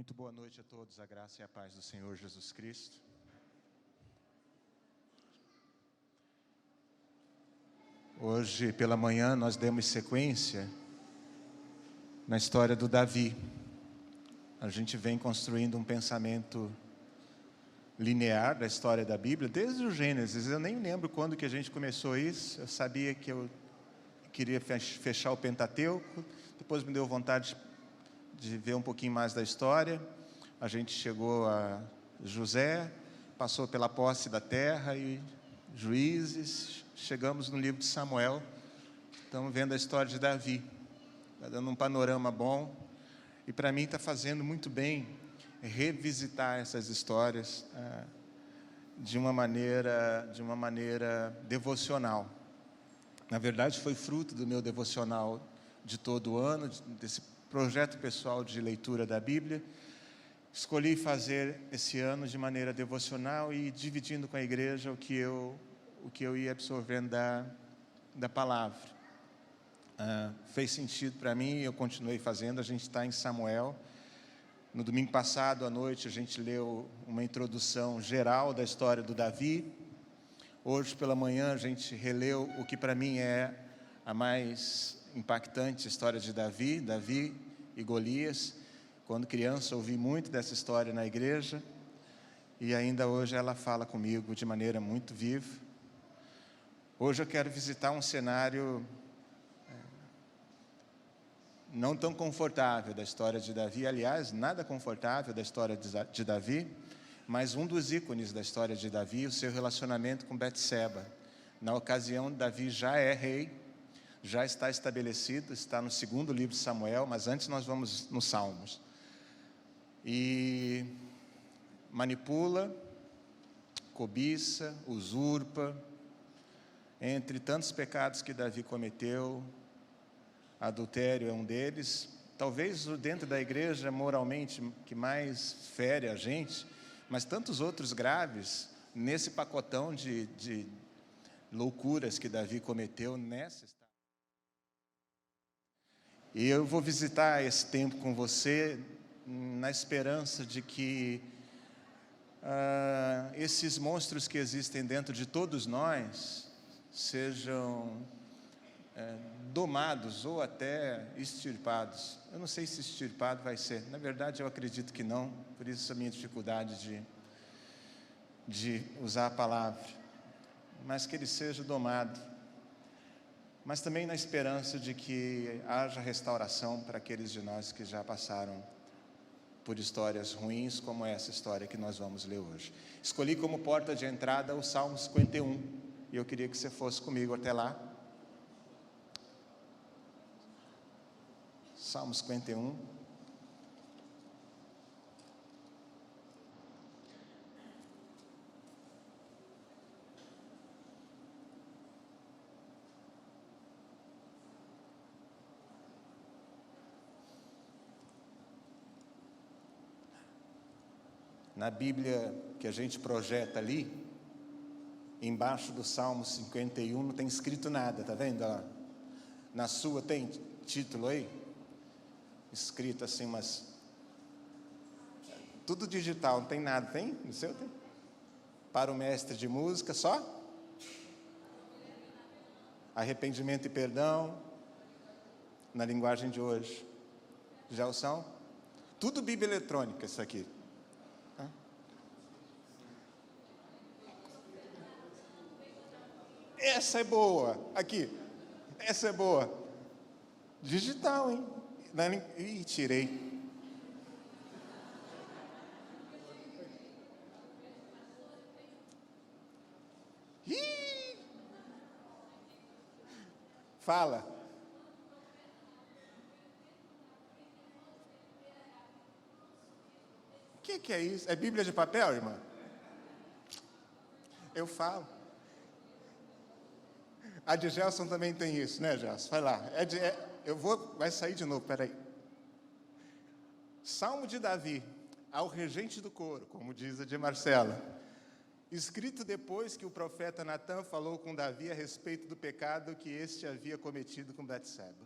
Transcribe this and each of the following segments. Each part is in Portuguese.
Muito boa noite a todos, a graça e a paz do Senhor Jesus Cristo. Hoje pela manhã nós demos sequência na história do Davi. A gente vem construindo um pensamento linear da história da Bíblia, desde o Gênesis. Eu nem lembro quando que a gente começou isso. Eu sabia que eu queria fechar o Pentateuco, depois me deu vontade de ver um pouquinho mais da história. A gente chegou a José, passou pela posse da terra e Juízes, chegamos no livro de Samuel. Estamos vendo a história de Davi. Está dando um panorama bom. E para mim está fazendo muito bem revisitar essas histórias de uma maneira devocional. Na verdade, foi fruto do meu devocional de todo o ano, desse projeto pessoal de leitura da Bíblia. Escolhi fazer esse ano de maneira devocional e dividindo com a igreja o que eu ia absorvendo da palavra. Fez sentido para mim e eu continuei fazendo. A gente está em Samuel. No domingo passado, à noite, a gente leu uma introdução geral da história do Davi. Hoje, pela manhã, a gente releu o que para mim é a mais impactante história de Davi e Golias. Quando criança, ouvi muito dessa história na igreja. E ainda hoje ela fala comigo de maneira muito viva. Hoje eu quero visitar um cenário não tão confortável da história de Davi, aliás, nada confortável da história de Davi, mas um dos ícones da história de Davi, o seu relacionamento com Betseba. Na ocasião, Davi já é rei, já está estabelecido, está no segundo livro de Samuel, mas antes nós vamos nos Salmos. E manipula, cobiça, usurpa, entre tantos pecados que Davi cometeu, adultério é um deles. Talvez dentro da igreja, moralmente, que mais fere a gente, mas tantos outros graves nesse pacotão de loucuras que Davi cometeu nessa história. E eu vou visitar esse tempo com você na esperança de que esses monstros que existem dentro de todos nós sejam domados ou até extirpados. Eu não sei se extirpado vai ser. Na verdade, eu acredito que não. Por isso a minha dificuldade de usar a palavra. Mas que ele seja domado. Mas também na esperança de que haja restauração para aqueles de nós que já passaram por histórias ruins, como essa história que nós vamos ler hoje. Escolhi como porta de entrada o Salmo 51. E eu queria que você fosse comigo até lá. Salmo 51. Na Bíblia que a gente projeta ali, embaixo do Salmo 51 não tem escrito nada, tá vendo? Na sua tem título aí? Escrito assim, mas tudo digital, não tem nada, tem? No seu tem? Para o mestre de música, só? Arrependimento e perdão, na linguagem de hoje. Já o são? Tudo Bíblia eletrônica isso aqui. Essa é boa, aqui, essa é boa. Digital, hein? Ih, tirei. Ih! Fala. O que é isso? É Bíblia de papel, irmã? Eu falo. A de Gelson também tem isso, né, Gelson? Vai lá. Vai sair de novo, peraí. Salmo de Davi, ao regente do coro, como diz a de Marcela. Escrito depois que o profeta Natã falou com Davi a respeito do pecado que este havia cometido com Betseba.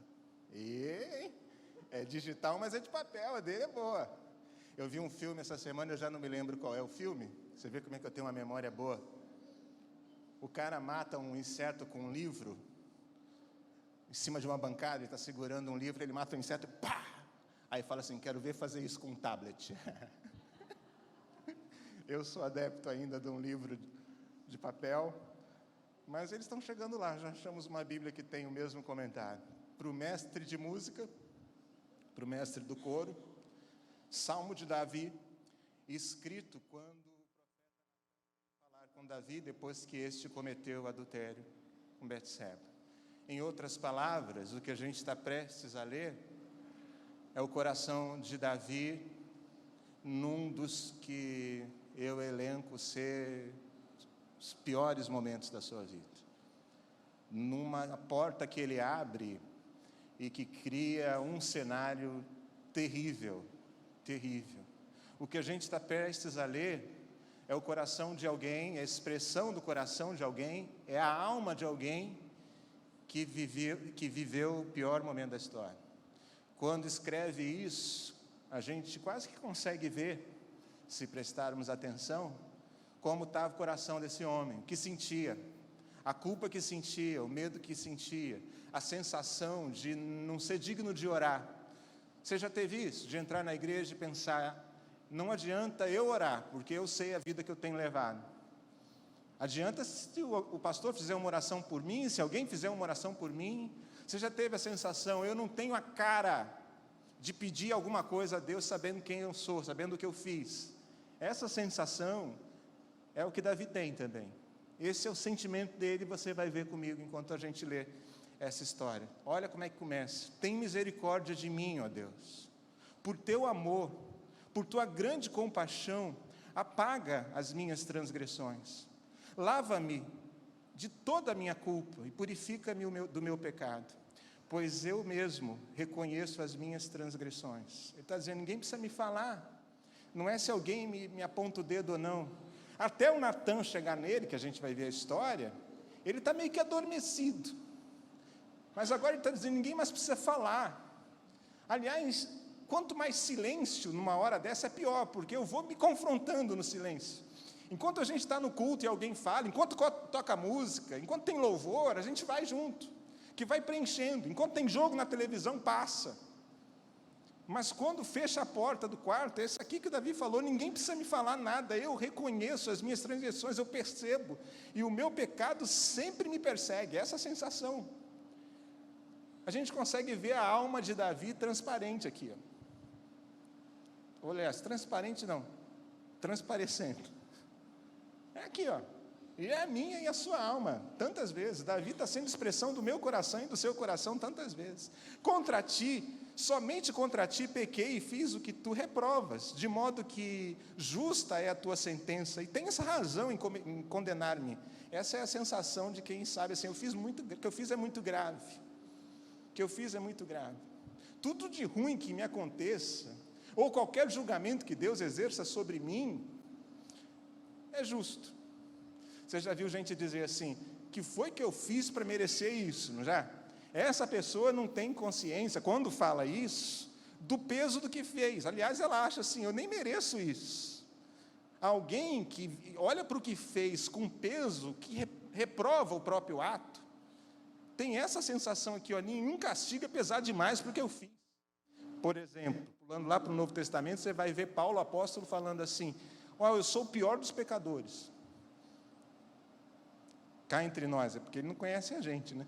É digital, mas é de papel, a dele é boa. Eu vi um filme essa semana, eu já não me lembro qual é o filme. Você vê como é que eu tenho uma memória boa. O cara mata um inseto com um livro, em cima de uma bancada, ele está segurando um livro, ele mata o inseto, pá! Aí fala assim, quero ver fazer isso com um tablet. Eu sou adepto ainda de um livro de papel, mas eles estão chegando lá, já achamos uma Bíblia que tem o mesmo comentário. Para o mestre de música, para o mestre do coro, Salmo de Davi, escrito quando o profeta falar com Davi, depois que este cometeu o adultério com Betseba. Em outras palavras, o que a gente está prestes a ler é o coração de Davi num dos que eu elenco ser os piores momentos da sua vida. Numa porta que ele abre e que cria um cenário terrível, terrível. O que a gente está prestes a ler é o coração de alguém, a expressão do coração de alguém, é a alma de alguém que viveu o pior momento da história. Quando escreve isso, a gente quase que consegue ver, se prestarmos atenção, como estava o coração desse homem, que sentia, a culpa que sentia, o medo que sentia, a sensação de não ser digno de orar. Você já teve isso? De entrar na igreja e pensar, não adianta eu orar, porque eu sei a vida que eu tenho levado. Adianta se o pastor fizer uma oração por mim, se alguém fizer uma oração por mim. Você já teve a sensação, eu não tenho a cara de pedir alguma coisa a Deus sabendo quem eu sou, sabendo o que eu fiz. Essa sensação é o que Davi tem também. Esse é o sentimento dele, você vai ver comigo enquanto a gente lê essa história. Olha como é que começa. Tem misericórdia de mim, ó Deus. Por teu amor, por tua grande compaixão, apaga as minhas transgressões. Lava-me de toda a minha culpa e purifica-me do meu pecado, pois eu mesmo reconheço as minhas transgressões. Ele está dizendo, ninguém precisa me falar. Não é se alguém me aponta o dedo ou não. Até o Natan chegar nele, que a gente vai ver a história, ele está meio que adormecido. Mas agora ele está dizendo, ninguém mais precisa falar. Aliás, quanto mais silêncio numa hora dessa é pior, porque eu vou me confrontando no silêncio. Enquanto a gente está no culto e alguém fala, enquanto toca música, enquanto tem louvor, a gente vai junto, que vai preenchendo. Enquanto tem jogo na televisão, passa. Mas quando fecha a porta do quarto, esse aqui que o Davi falou, ninguém precisa me falar nada, eu reconheço as minhas transgressões, eu percebo, e o meu pecado sempre me persegue, essa sensação. A gente consegue ver a alma de Davi transparente aqui. Olha, transparente não, transparecendo. É aqui, ó. E é a minha e a sua alma, tantas vezes. Davi está sendo expressão do meu coração e do seu coração tantas vezes. Contra ti, somente contra ti pequei e fiz o que tu reprovas, de modo que justa é a tua sentença, e tens razão em condenar-me. Essa é a sensação de quem sabe assim, o que eu fiz é muito grave. O que eu fiz é muito grave. Tudo de ruim que me aconteça, ou qualquer julgamento que Deus exerça sobre mim, é justo. Você já viu gente dizer assim, que foi que eu fiz para merecer isso, não já? Essa pessoa não tem consciência, quando fala isso, do peso do que fez. Aliás, ela acha assim, eu nem mereço isso. Alguém que olha para o que fez com peso, que reprova o próprio ato, tem essa sensação aqui, ó, nenhum castigo é pesado demais para o que eu fiz. Por exemplo, pulando lá para o Novo Testamento, você vai ver Paulo, apóstolo, falando assim, ó, eu sou o pior dos pecadores. Cá entre nós, é porque ele não conhece a gente, né?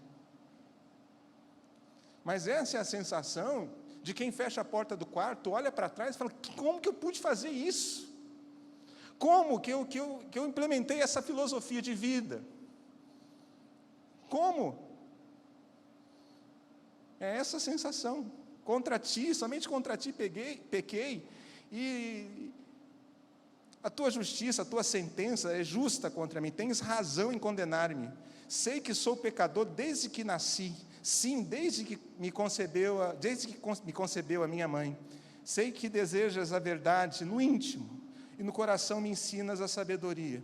Mas essa é a sensação de quem fecha a porta do quarto, olha para trás e fala, como que eu pude fazer isso? Como que eu implementei essa filosofia de vida? Como? É essa sensação. Contra ti, somente contra ti pequei, e a tua justiça, a tua sentença é justa contra mim, tens razão em condenar-me. Sei que sou pecador desde que nasci, sim, desde que me concebeu a minha mãe. Sei que desejas a verdade no íntimo, e no coração me ensinas a sabedoria.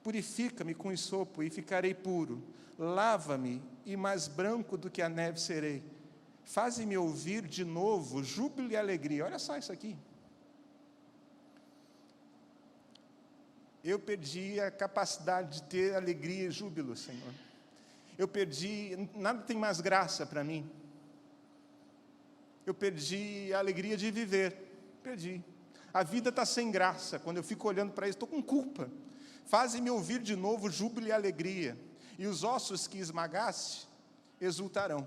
Purifica-me com hisopo e ficarei puro. Lava-me e mais branco do que a neve serei. Faze-me ouvir de novo júbilo e alegria. Olha só isso aqui. Eu perdi a capacidade de ter alegria e júbilo, Senhor. Eu perdi, nada tem mais graça para mim. Eu perdi a alegria de viver, perdi. A vida está sem graça, quando eu fico olhando para isso, estou com culpa. Fazem-me ouvir de novo júbilo e alegria, e os ossos que esmagaste exultarão.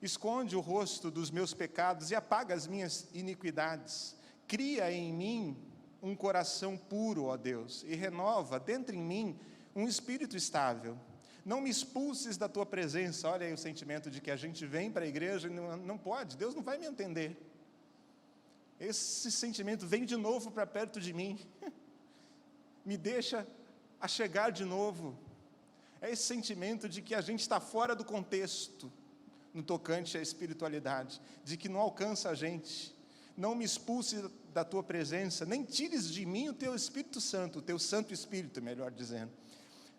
Esconde o rosto dos meus pecados e apaga as minhas iniquidades. Cria em mim um coração puro, ó Deus, e renova dentro em mim um espírito estável. Não me expulses da tua presença. Olha aí o sentimento de que a gente vem para a igreja e não pode, Deus não vai me entender. Esse sentimento vem de novo para perto de mim, me deixa a chegar de novo. É esse sentimento de que a gente está fora do contexto, no tocante à espiritualidade, de que não alcança a gente. Não me expulse da tua presença, nem tires de mim o teu Espírito Santo, o teu Santo Espírito, melhor dizendo.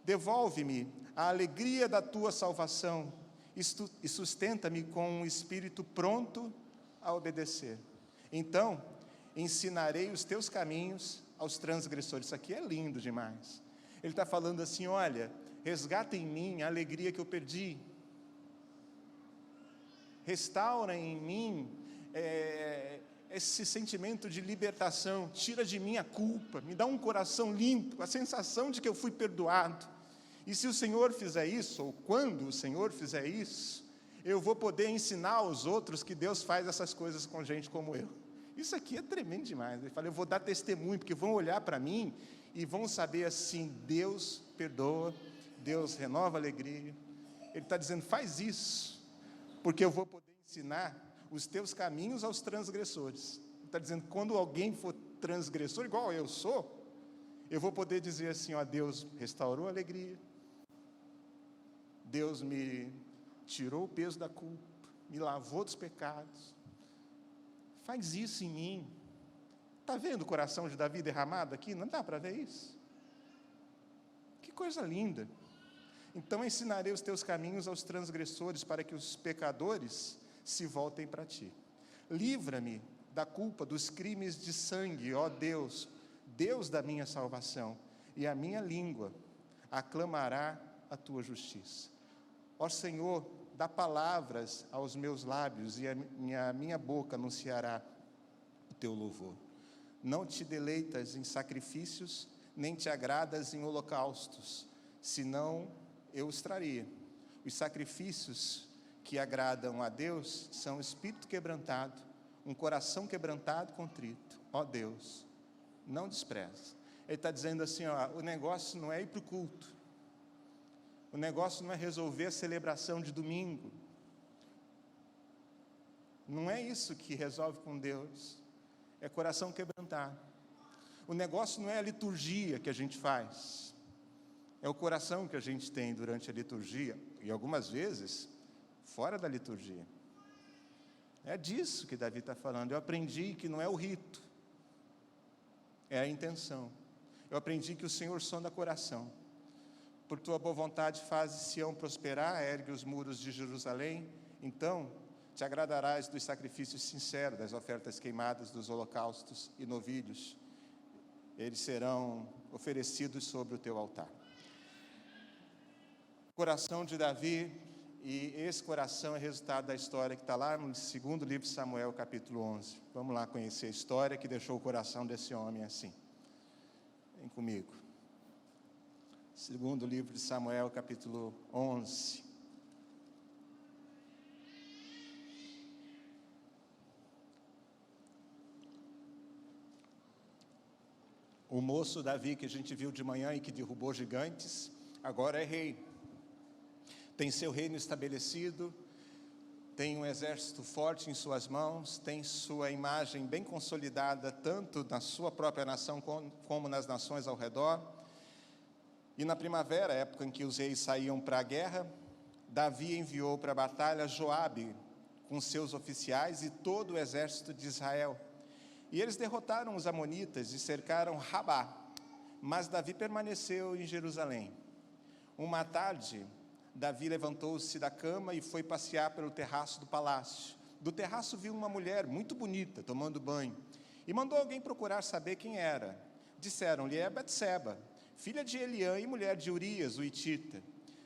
Devolve-me a alegria da tua salvação e sustenta-me com um espírito pronto a obedecer. Então, ensinarei os teus caminhos aos transgressores. Isso aqui é lindo demais. Ele está falando assim, olha, resgata em mim a alegria que eu perdi. Restaura em mim esse sentimento de libertação. Tira de mim a culpa, me dá um coração limpo, a sensação de que eu fui perdoado. E se o Senhor fizer isso, ou quando o Senhor fizer isso, eu vou poder ensinar aos outros que Deus faz essas coisas com gente como eu. Isso aqui é tremendo demais. Ele fala, eu vou dar testemunho, porque vão olhar para mim e vão saber assim, Deus perdoa, Deus renova a alegria. Ele está dizendo, faz isso, porque eu vou poder ensinar os teus caminhos aos transgressores. Ele está dizendo, quando alguém for transgressor, igual eu sou, eu vou poder dizer assim, ó, Deus restaurou a alegria, Deus me tirou o peso da culpa, me lavou dos pecados. Faz isso em mim. Está vendo o coração de Davi derramado aqui? Não dá para ver isso? Que coisa linda. Então ensinarei os teus caminhos aos transgressores, para que os pecadores se voltem para ti. Livra-me da culpa dos crimes de sangue, ó Deus, Deus da minha salvação, e a minha língua aclamará a tua justiça. Ó Senhor, dá palavras aos meus lábios, e a minha boca anunciará o teu louvor. Não te deleitas em sacrifícios, nem te agradas em holocaustos, senão eu os traria. Os sacrifícios que agradam a Deus são espírito quebrantado, um coração quebrantado e contrito. Ó Deus, não despreza. Ele está dizendo assim, ó, o negócio não é ir para o culto, o negócio não é resolver a celebração de domingo, não é isso que resolve com Deus, é coração quebrantado. O negócio não é a liturgia que a gente faz, é o coração que a gente tem durante a liturgia, e algumas vezes, fora da liturgia. É disso que Davi está falando. Eu aprendi que não é o rito, é a intenção. Eu aprendi que o Senhor sonda coração. Por tua boa vontade fazes Sião prosperar, ergue os muros de Jerusalém, então te agradarás dos sacrifícios sinceros, das ofertas queimadas, dos holocaustos e novilhos. Eles serão oferecidos sobre o teu altar. Coração de Davi, e esse coração é resultado da história que está lá no segundo livro de Samuel, capítulo 11. Vamos lá conhecer a história que deixou o coração desse homem assim. Vem comigo. Segundo livro de Samuel, capítulo 11. O moço Davi, que a gente viu de manhã e que derrubou gigantes, agora é rei. Tem seu reino estabelecido, tem um exército forte em suas mãos, tem sua imagem bem consolidada, tanto na sua própria nação como nas nações ao redor. E na primavera, época em que os reis saíam para a guerra, Davi enviou para a batalha Joabe com seus oficiais e todo o exército de Israel. E eles derrotaram os amonitas e cercaram Rabá, mas Davi permaneceu em Jerusalém. Uma tarde, Davi levantou-se da cama e foi passear pelo terraço do palácio. Do terraço viu uma mulher muito bonita, tomando banho, e mandou alguém procurar saber quem era. Disseram-lhe: é Betseba, filha de Eliã e mulher de Urias, o hitita.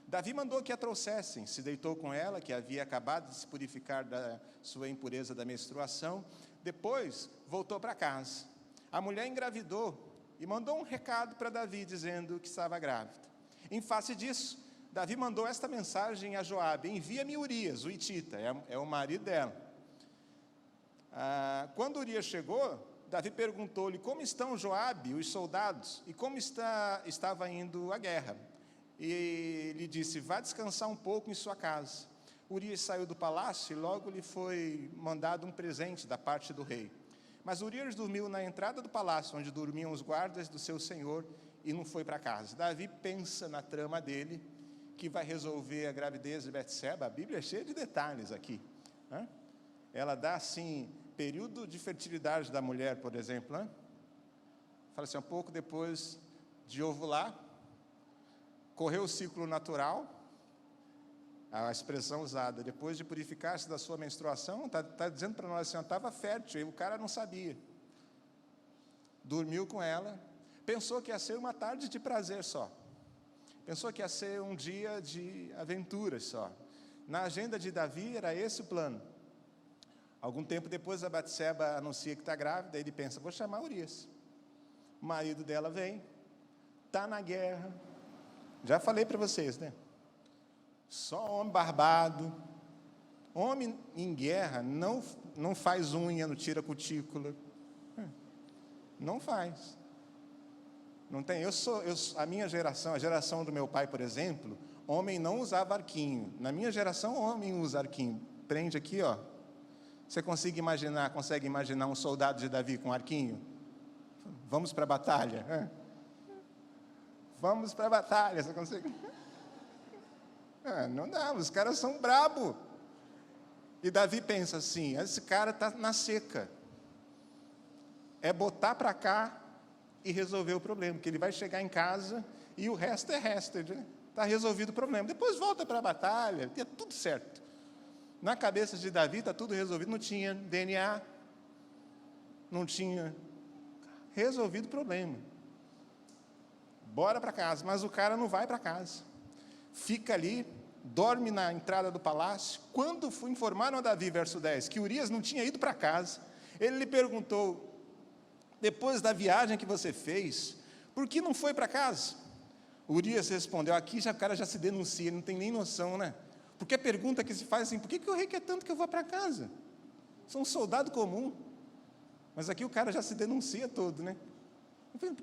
Davi mandou que a trouxessem, se deitou com ela, que havia acabado de se purificar da sua impureza da menstruação. Depois voltou para casa. A mulher engravidou e mandou um recado para Davi, dizendo que estava grávida. Em face disso, Davi mandou esta mensagem a Joabe: envia-me Urias, o hitita, é o marido dela. Quando Urias chegou, Davi perguntou-lhe como estão Joabe, os soldados, e como estava indo a guerra. E lhe disse: vá descansar um pouco em sua casa. Urias saiu do palácio e logo lhe foi mandado um presente da parte do rei. Mas Urias dormiu na entrada do palácio, onde dormiam os guardas do seu senhor, e não foi para casa. Davi pensa na trama dele, que vai resolver a gravidez de Betseba. A Bíblia é cheia de detalhes aqui, né? Ela dá, assim, período de fertilidade da mulher, por exemplo, né? Fala assim, um pouco depois de ovular, correu o ciclo natural, a expressão usada, depois de purificar-se da sua menstruação, está dizendo para nós assim, estava fértil, e o cara não sabia. Dormiu com ela, pensou que ia ser uma tarde de prazer só. Pensou que ia ser um dia de aventuras só. Na agenda de Davi era esse o plano. Algum tempo depois, a Betseba anuncia que está grávida, ele pensa, vou chamar Urias. O marido dela vem, está na guerra. Já falei para vocês, né? Só homem barbado. Homem em guerra não faz unha, não tira cutícula. Não faz. Não tem. A minha geração, a geração do meu pai, por exemplo, homem não usava arquinho. Na minha geração, homem usa arquinho. Prende aqui, ó. Você consegue imaginar um soldado de Davi com arquinho? Vamos para a batalha. Vamos para a batalha. Você consegue? Não dá, os caras são brabo. E Davi pensa assim, esse cara está na seca. É botar para cá e resolver o problema, porque ele vai chegar em casa e o resto é resto. Está resolvido o problema. Depois volta para a batalha, é tudo certo. Na cabeça de Davi está tudo resolvido, não tinha DNA, não tinha resolvido o problema. Bora para casa, mas o cara não vai para casa. Fica ali, dorme na entrada do palácio. Quando informaram a Davi, verso 10, que Urias não tinha ido para casa, ele lhe perguntou, depois da viagem que você fez, por que não foi para casa? Urias respondeu, aqui o cara já se denuncia, ele não tem nem noção, né? Porque a pergunta que se faz assim, por que o rei quer tanto que eu vá para casa? Sou um soldado comum. Mas aqui o cara já se denuncia todo, né? Eu falei,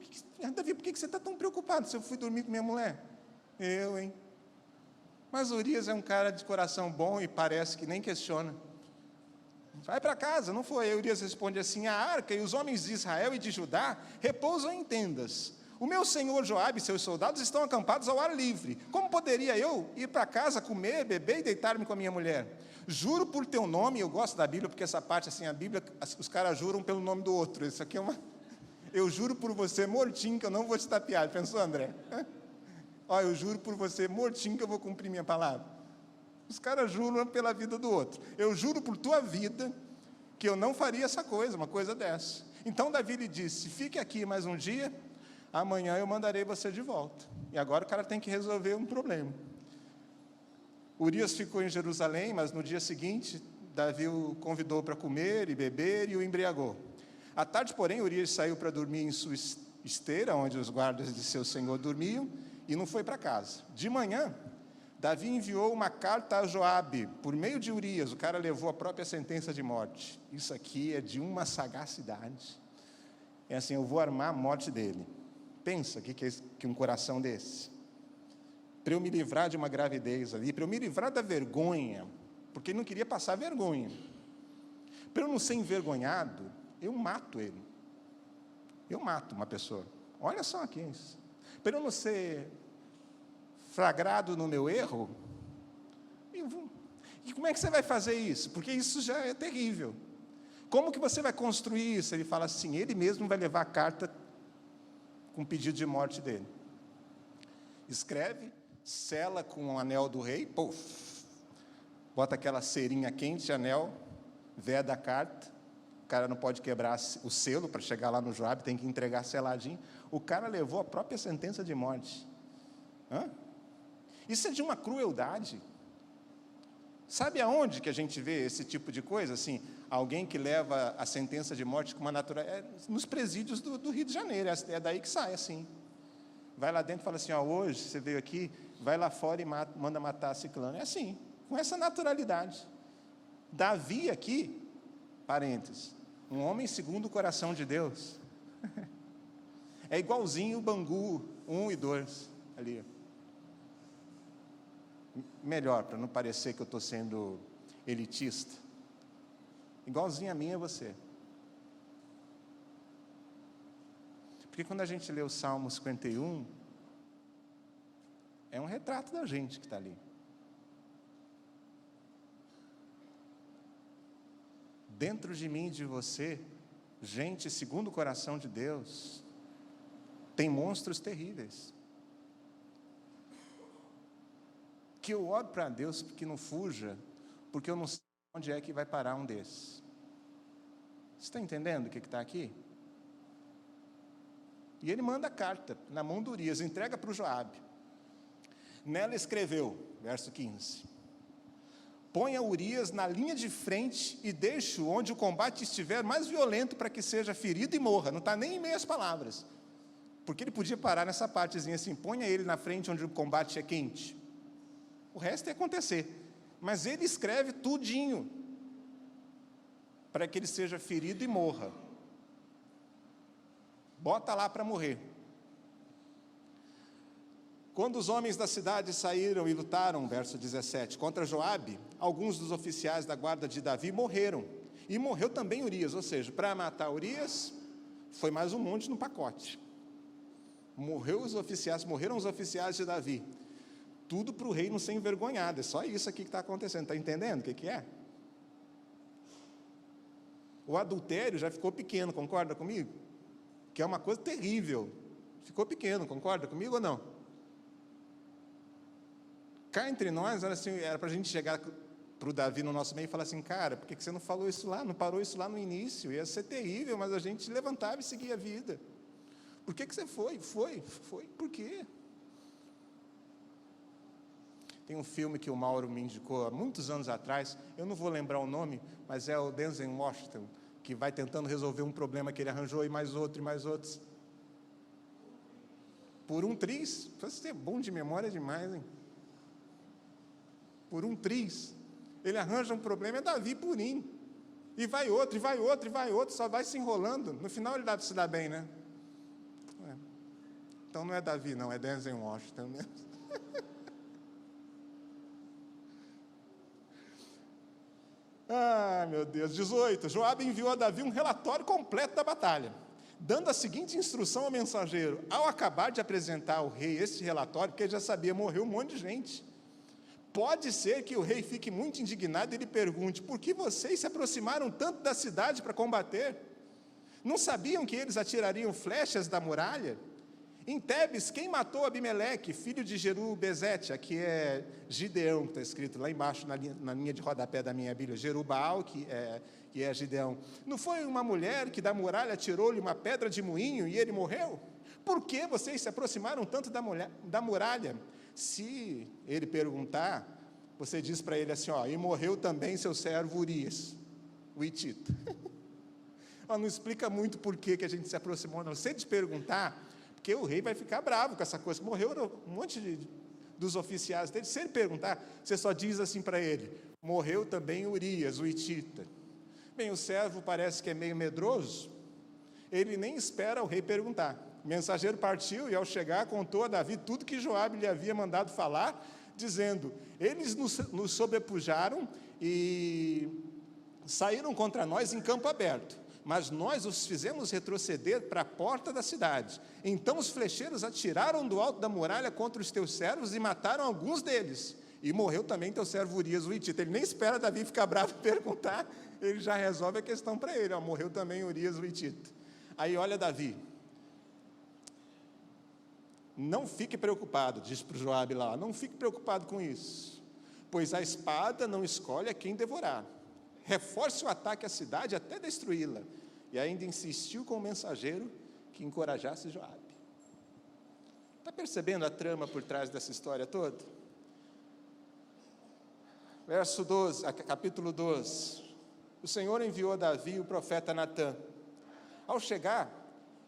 Davi, por que você está tão preocupado se eu fui dormir com minha mulher? Eu, hein? Mas Urias é um cara de coração bom e parece que nem questiona. Vai para casa, não foi? Urias responde assim, a arca e os homens de Israel e de Judá repousam em tendas. O meu senhor Joabe e seus soldados estão acampados ao ar livre. Como poderia eu ir para casa, comer, beber e deitar-me com a minha mulher? Juro por teu nome, eu gosto da Bíblia, porque essa parte, assim, a Bíblia, os caras juram pelo nome do outro. Isso aqui é uma... Eu juro por você, mortinho, que eu não vou te tapear. Pensou, André? Ó, eu juro por você, mortinho, que eu vou cumprir minha palavra. Os caras juram pela vida do outro. Eu juro por tua vida que eu não faria essa coisa, uma coisa dessa. Então Davi lhe disse, fique aqui mais um dia, amanhã eu mandarei você de volta. E agora o cara tem que resolver um problema. Urias ficou em Jerusalém, mas no dia seguinte, Davi o convidou para comer e beber e o embriagou. À tarde, porém, Urias saiu para dormir em sua esteira, onde os guardas de seu senhor dormiam, e não foi para casa. De manhã, Davi enviou uma carta a Joabe, por meio de Urias, o cara levou a própria sentença de morte. Isso aqui é de uma sagacidade. É assim, eu vou armar a morte dele. Pensa que um coração desse. Para eu me livrar de uma gravidez ali, para eu me livrar da vergonha, porque ele não queria passar vergonha. Para eu não ser envergonhado, eu mato ele. Eu mato uma pessoa. Olha só aqui isso. Para eu não ser flagrado no meu erro, e como é que você vai fazer isso? Porque isso já é terrível. Como que você vai construir isso? Ele fala assim, ele mesmo vai levar a carta com pedido de morte dele. Escreve, sela com o anel do rei, bota aquela cerinha quente, anel, veda a carta, cara não pode quebrar o selo para chegar lá no Joabe, tem que entregar seladinho. O cara levou a própria sentença de morte. Isso é de uma crueldade. Sabe aonde que a gente vê esse tipo de coisa? Assim, alguém que leva a sentença de morte com uma naturalidade... nos presídios do Rio de Janeiro, é daí que sai, assim. Vai lá dentro e fala assim, hoje você veio aqui, vai lá fora e manda matar ciclano. É assim, com essa naturalidade. Davi aqui, parênteses, um homem segundo o coração de Deus. É igualzinho o Bangu 1 e 2, ali. Melhor, para não parecer que eu estou sendo elitista. Igualzinho a mim é você. Porque quando a gente lê o Salmo 51, é um retrato da gente que está ali. Dentro de mim e de você, gente segundo o coração de Deus, tem monstros terríveis. Que eu oro para Deus que não fuja, porque eu não sei onde é que vai parar um desses. Você está entendendo o que está aqui? E ele manda a carta na mão de Urias, entrega para o Joabe. Nela escreveu, verso 15: ponha Urias na linha de frente e deixe-o onde o combate estiver mais violento para que seja ferido e morra. Não está nem em meias palavras. Porque ele podia parar nessa partezinha assim, ponha ele na frente onde o combate é quente. O resto ia acontecer. Mas ele escreve tudinho para que ele seja ferido e morra. Bota lá para morrer. Quando os homens da cidade saíram e lutaram, verso 17, contra Joabe, alguns dos oficiais da guarda de Davi morreram. E morreu também Urias, ou seja, para matar Urias, foi mais um monte no pacote. Morreram os oficiais de Davi. Tudo para o rei não ser envergonhado. É só isso aqui que está acontecendo. Está entendendo o que é? O adultério já ficou pequeno, concorda comigo? Que é uma coisa terrível. Ficou pequeno, concorda comigo ou não? Cá entre nós, era para a gente chegar para o Davi no nosso meio e falar assim, cara, por que você não falou isso lá? Não parou isso lá no início? Ia ser terrível, mas a gente levantava e seguia a vida. Por que você foi? Foi. Por quê? Tem um filme que o Mauro me indicou há muitos anos atrás, eu não vou lembrar o nome, mas é o Denzel Washington, que vai tentando resolver um problema que ele arranjou, e mais outro, e mais outros. Por um triz. Você é bom de memória demais, hein? Por um triz. Ele arranja um problema, é Davi purinho. E vai outro, e vai outro, e vai outro, só vai se enrolando. No final ele se dá bem, né? Então não é Davi, não, é Denzel Washington mesmo. Meu Deus. 18. Joabe enviou a Davi um relatório completo da batalha, dando a seguinte instrução ao mensageiro. Ao acabar de apresentar ao rei este relatório, porque ele já sabia, morreu um monte de gente. Pode ser que o rei fique muito indignado e lhe pergunte, por que vocês se aproximaram tanto da cidade para combater? Não sabiam que eles atirariam flechas da muralha? Em Tebes, quem matou Abimeleque, filho de Jeru-Bezete? Aqui é Gideão, que está escrito lá embaixo na linha de rodapé da minha Bíblia. Jerubaal, que é Gideão. Não foi uma mulher que da muralha tirou-lhe uma pedra de moinho e ele morreu? Por que vocês se aproximaram tanto da muralha? Se ele perguntar, você diz para ele assim, e morreu também seu servo Urias, o hitita. Não explica muito por que a gente se aproximou, não. Se ele te perguntar, porque o rei vai ficar bravo com essa coisa. Morreu um monte dos oficiais dele. Se ele perguntar, você só diz assim para ele, morreu também Urias, o hitita. Bem, o servo parece que é meio medroso, ele nem espera o rei perguntar. O mensageiro partiu e, ao chegar, contou a Davi tudo que Joabe lhe havia mandado falar, dizendo, eles nos sobrepujaram e saíram contra nós em campo aberto. Mas nós os fizemos retroceder para a porta da cidade. Então os flecheiros atiraram do alto da muralha contra os teus servos e mataram alguns deles. E morreu também teu servo Urias, o hitita. Ele nem espera Davi ficar bravo e perguntar, ele já resolve a questão para ele. Morreu também Urias, o hitita. Aí olha Davi. Não fique preocupado, diz para o Joabe lá, não fique preocupado com isso. Pois a espada não escolhe a quem devorar. reforce o ataque à cidade até destruí-la. E ainda insistiu com o mensageiro que encorajasse Joabe. Está percebendo a trama por trás dessa história toda? Verso 12, capítulo 12. O Senhor enviou a Davi o profeta Natã. Ao chegar,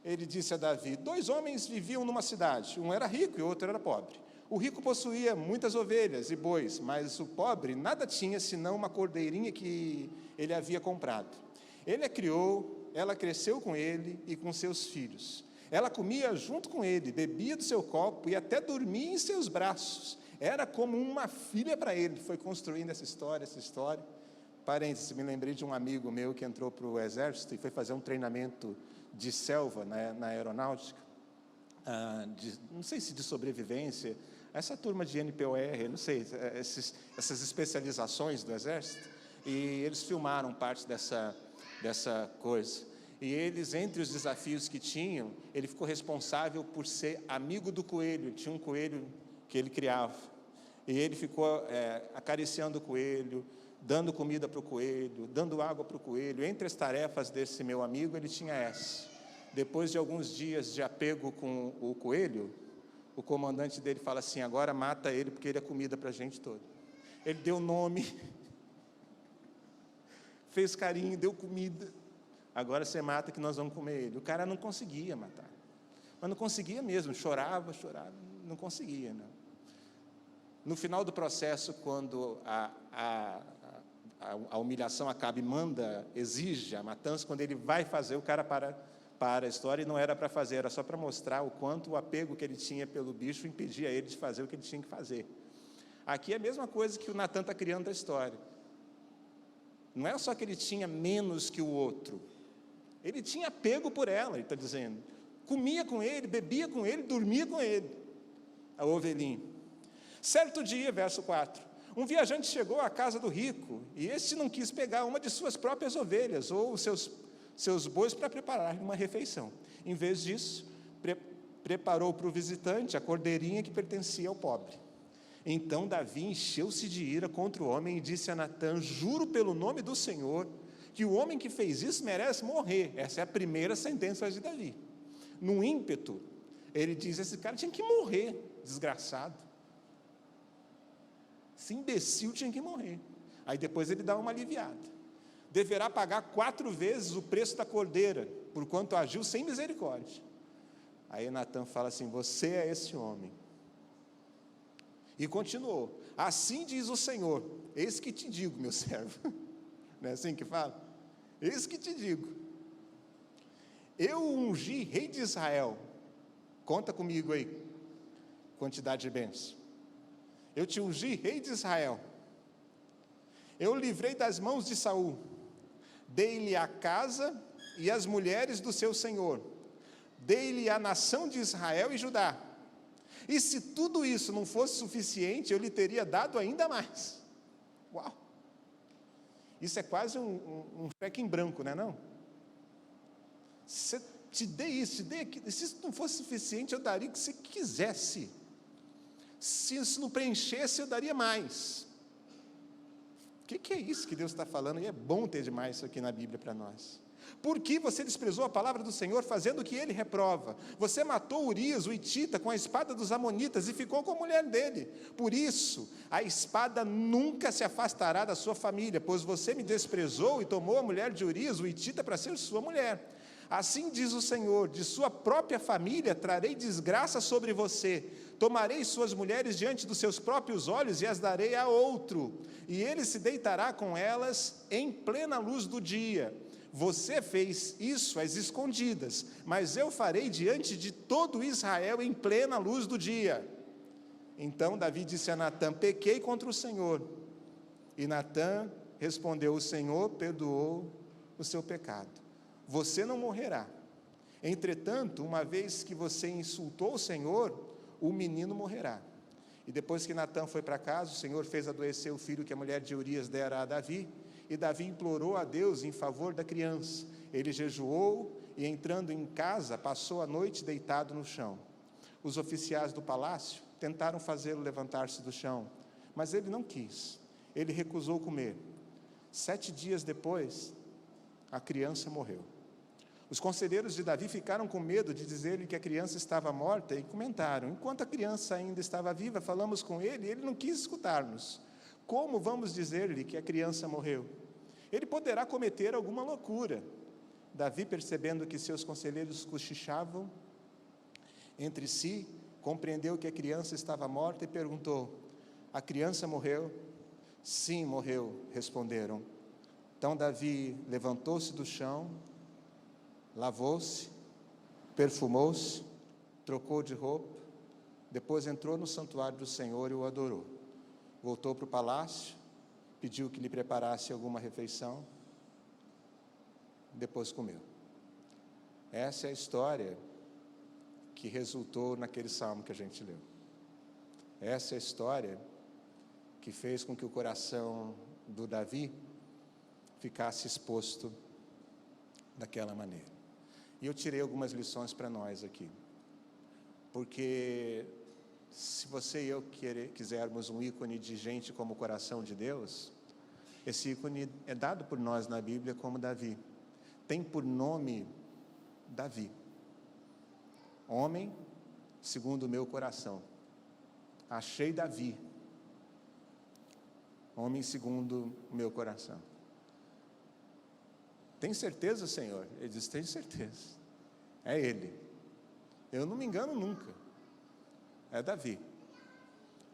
ele disse a Davi: 2 homens viviam numa cidade, um era rico e o outro era pobre. O rico possuía muitas ovelhas e bois, mas o pobre nada tinha senão uma cordeirinha que ele havia comprado. Ele a criou, ela cresceu com ele e com seus filhos. Ela comia junto com ele, bebia do seu copo e até dormia em seus braços. Era como uma filha para ele. Foi construindo essa história. Parênteses, me lembrei de um amigo meu que entrou para o exército e foi fazer um treinamento de selva na aeronáutica, não sei se de sobrevivência, essa turma de NPOR, não sei, essas especializações do exército, e eles filmaram parte dessa coisa. E eles, entre os desafios que tinham, ele ficou responsável por ser amigo do coelho. Ele tinha um coelho que ele criava, e ele ficou acariciando o coelho, dando comida para o coelho, dando água para o coelho. Entre as tarefas desse meu amigo, ele tinha essa. Depois de alguns dias de apego com o coelho, o comandante dele fala assim: agora mata ele, porque ele é comida para a gente toda. Ele deu nome, fez carinho, deu comida. Agora você mata que nós vamos comer ele. O cara não conseguia matar, mas não conseguia mesmo, chorava, não conseguia, não. No final do processo, quando a humilhação acaba e exige a matança, quando ele vai fazer, o cara para a história, e não era para fazer, era só para mostrar o quanto o apego que ele tinha pelo bicho impedia ele de fazer o que ele tinha que fazer. Aqui é a mesma coisa que o Natã está criando a história. Não é só que ele tinha menos que o outro, ele tinha apego por ela, ele está dizendo. Comia com ele, bebia com ele, dormia com ele, a ovelhinha. Certo dia, verso 4, um viajante chegou à casa do rico, e este não quis pegar uma de suas próprias ovelhas, ou os seus bois, para preparar uma refeição. Em vez disso, preparou para o visitante a cordeirinha que pertencia ao pobre. Então Davi encheu-se de ira contra o homem e disse a Natã: juro pelo nome do Senhor, que o homem que fez isso merece morrer. Essa é a primeira sentença de Davi. No ímpeto, ele diz: esse cara tinha que morrer, desgraçado. Esse imbecil tinha que morrer. Aí depois ele dá uma aliviada. Deverá pagar 4 vezes o preço da cordeira, porquanto agiu sem misericórdia. Aí Natã fala assim: você é esse homem. E continuou: assim diz o Senhor, eis que te digo, meu servo. Não é assim que fala? Eis que te digo, eu ungi rei de Israel. Conta comigo aí, quantidade de bens. Eu te ungi rei de Israel. Eu o livrei das mãos de Saul. Dei-lhe a casa e as mulheres do seu senhor. Dei-lhe a nação de Israel e Judá. E se tudo isso não fosse suficiente, eu lhe teria dado ainda mais. Uau! Isso é quase um cheque em branco, não é não? Se te dei isso, te dei aquilo. Se isso não fosse suficiente, eu daria o que você quisesse. Se isso não preenchesse, eu daria mais. O que é isso que Deus está falando? E é bom ter demais isso aqui na Bíblia para nós. Por que você desprezou a palavra do Senhor, fazendo o que ele reprova? Você matou Urias, o hitita, com a espada dos amonitas e ficou com a mulher dele. Por isso, a espada nunca se afastará da sua família, pois você me desprezou e tomou a mulher de Urias, o hitita, para ser sua mulher. Assim diz o Senhor: de sua própria família trarei desgraça sobre você. Tomarei suas mulheres diante dos seus próprios olhos e as darei a outro, e ele se deitará com elas em plena luz do dia. Você fez isso às escondidas, mas eu farei diante de todo Israel em plena luz do dia. Então Davi disse a Natã: pequei contra o Senhor. E Natã respondeu: o Senhor perdoou o seu pecado. Você não morrerá. Entretanto, uma vez que você insultou o Senhor, o menino morrerá. E depois que Natã foi para casa, o Senhor fez adoecer o filho que a mulher de Urias dera a Davi, e Davi implorou a Deus em favor da criança. Ele jejuou e, entrando em casa, passou a noite deitado no chão. Os oficiais do palácio tentaram fazê-lo levantar-se do chão, mas ele não quis. Ele recusou comer. 7 dias depois, a criança morreu. Os conselheiros de Davi ficaram com medo de dizer-lhe que a criança estava morta e comentaram: enquanto a criança ainda estava viva, falamos com ele e ele não quis escutar-nos. Como vamos dizer-lhe que a criança morreu? Ele poderá cometer alguma loucura. Davi, percebendo que seus conselheiros cochichavam entre si, compreendeu que a criança estava morta e perguntou: a criança morreu? Sim, morreu, responderam. Então Davi levantou-se do chão, lavou-se, perfumou-se, trocou de roupa, depois entrou no santuário do Senhor e o adorou. Voltou para o palácio, pediu que lhe preparasse alguma refeição, depois comeu. Essa é a história que resultou naquele salmo que a gente leu. Essa é a história que fez com que o coração do Davi ficasse exposto daquela maneira. E eu tirei algumas lições para nós aqui, porque se você e eu quisermos um ícone de gente como o coração de Deus, esse ícone é dado por nós na Bíblia como Davi. Tem por nome Davi, homem segundo o meu coração. Achei Davi, homem segundo o meu coração. Tem certeza, Senhor? Ele diz: tem certeza, é ele. Eu não me engano nunca. É Davi,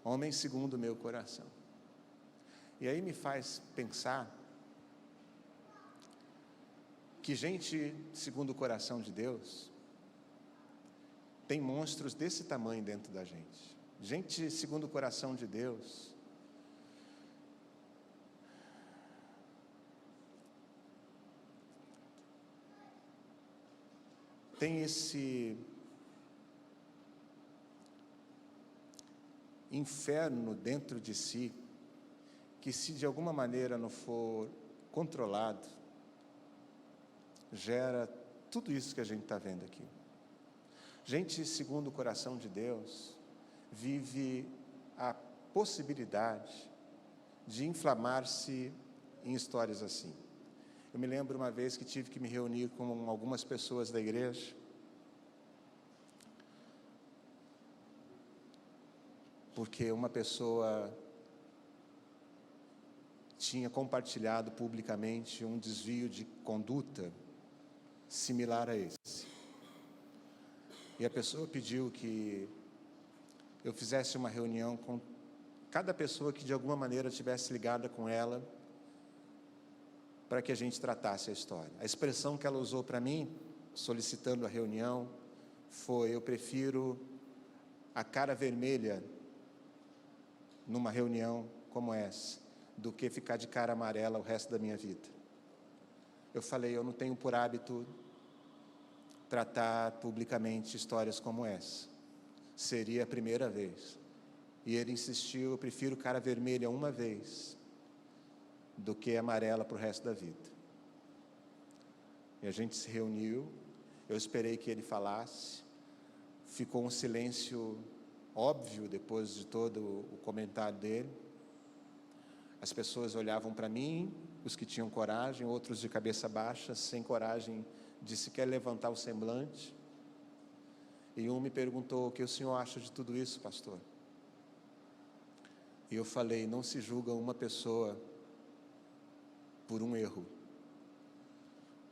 homem segundo o meu coração. E aí me faz pensar que gente segundo o coração de Deus tem monstros desse tamanho dentro da gente. Gente segundo o coração de Deus tem esse inferno dentro de si, que se de alguma maneira não for controlado, gera tudo isso que a gente está vendo aqui. Gente segundo o coração de Deus vive a possibilidade de inflamar-se em histórias assim. Eu me lembro uma vez que tive que me reunir com algumas pessoas da igreja, porque uma pessoa tinha compartilhado publicamente um desvio de conduta similar a esse. E a pessoa pediu que eu fizesse uma reunião com cada pessoa que de alguma maneira estivesse ligada com ela, para que a gente tratasse a história. A expressão que ela usou para mim, solicitando a reunião, foi: eu prefiro a cara vermelha numa reunião como essa, do que ficar de cara amarela o resto da minha vida. Eu falei: eu não tenho por hábito tratar publicamente histórias como essa. Seria a primeira vez. E ele insistiu: eu prefiro cara vermelha uma vez do que amarela para o resto da vida. E a gente se reuniu, eu esperei que ele falasse, ficou um silêncio óbvio depois de todo o comentário dele. As pessoas olhavam para mim, os que tinham coragem, outros de cabeça baixa, sem coragem de sequer levantar o semblante. E um me perguntou: o que o senhor acha de tudo isso, pastor? E eu falei: não se julga uma pessoa por um erro,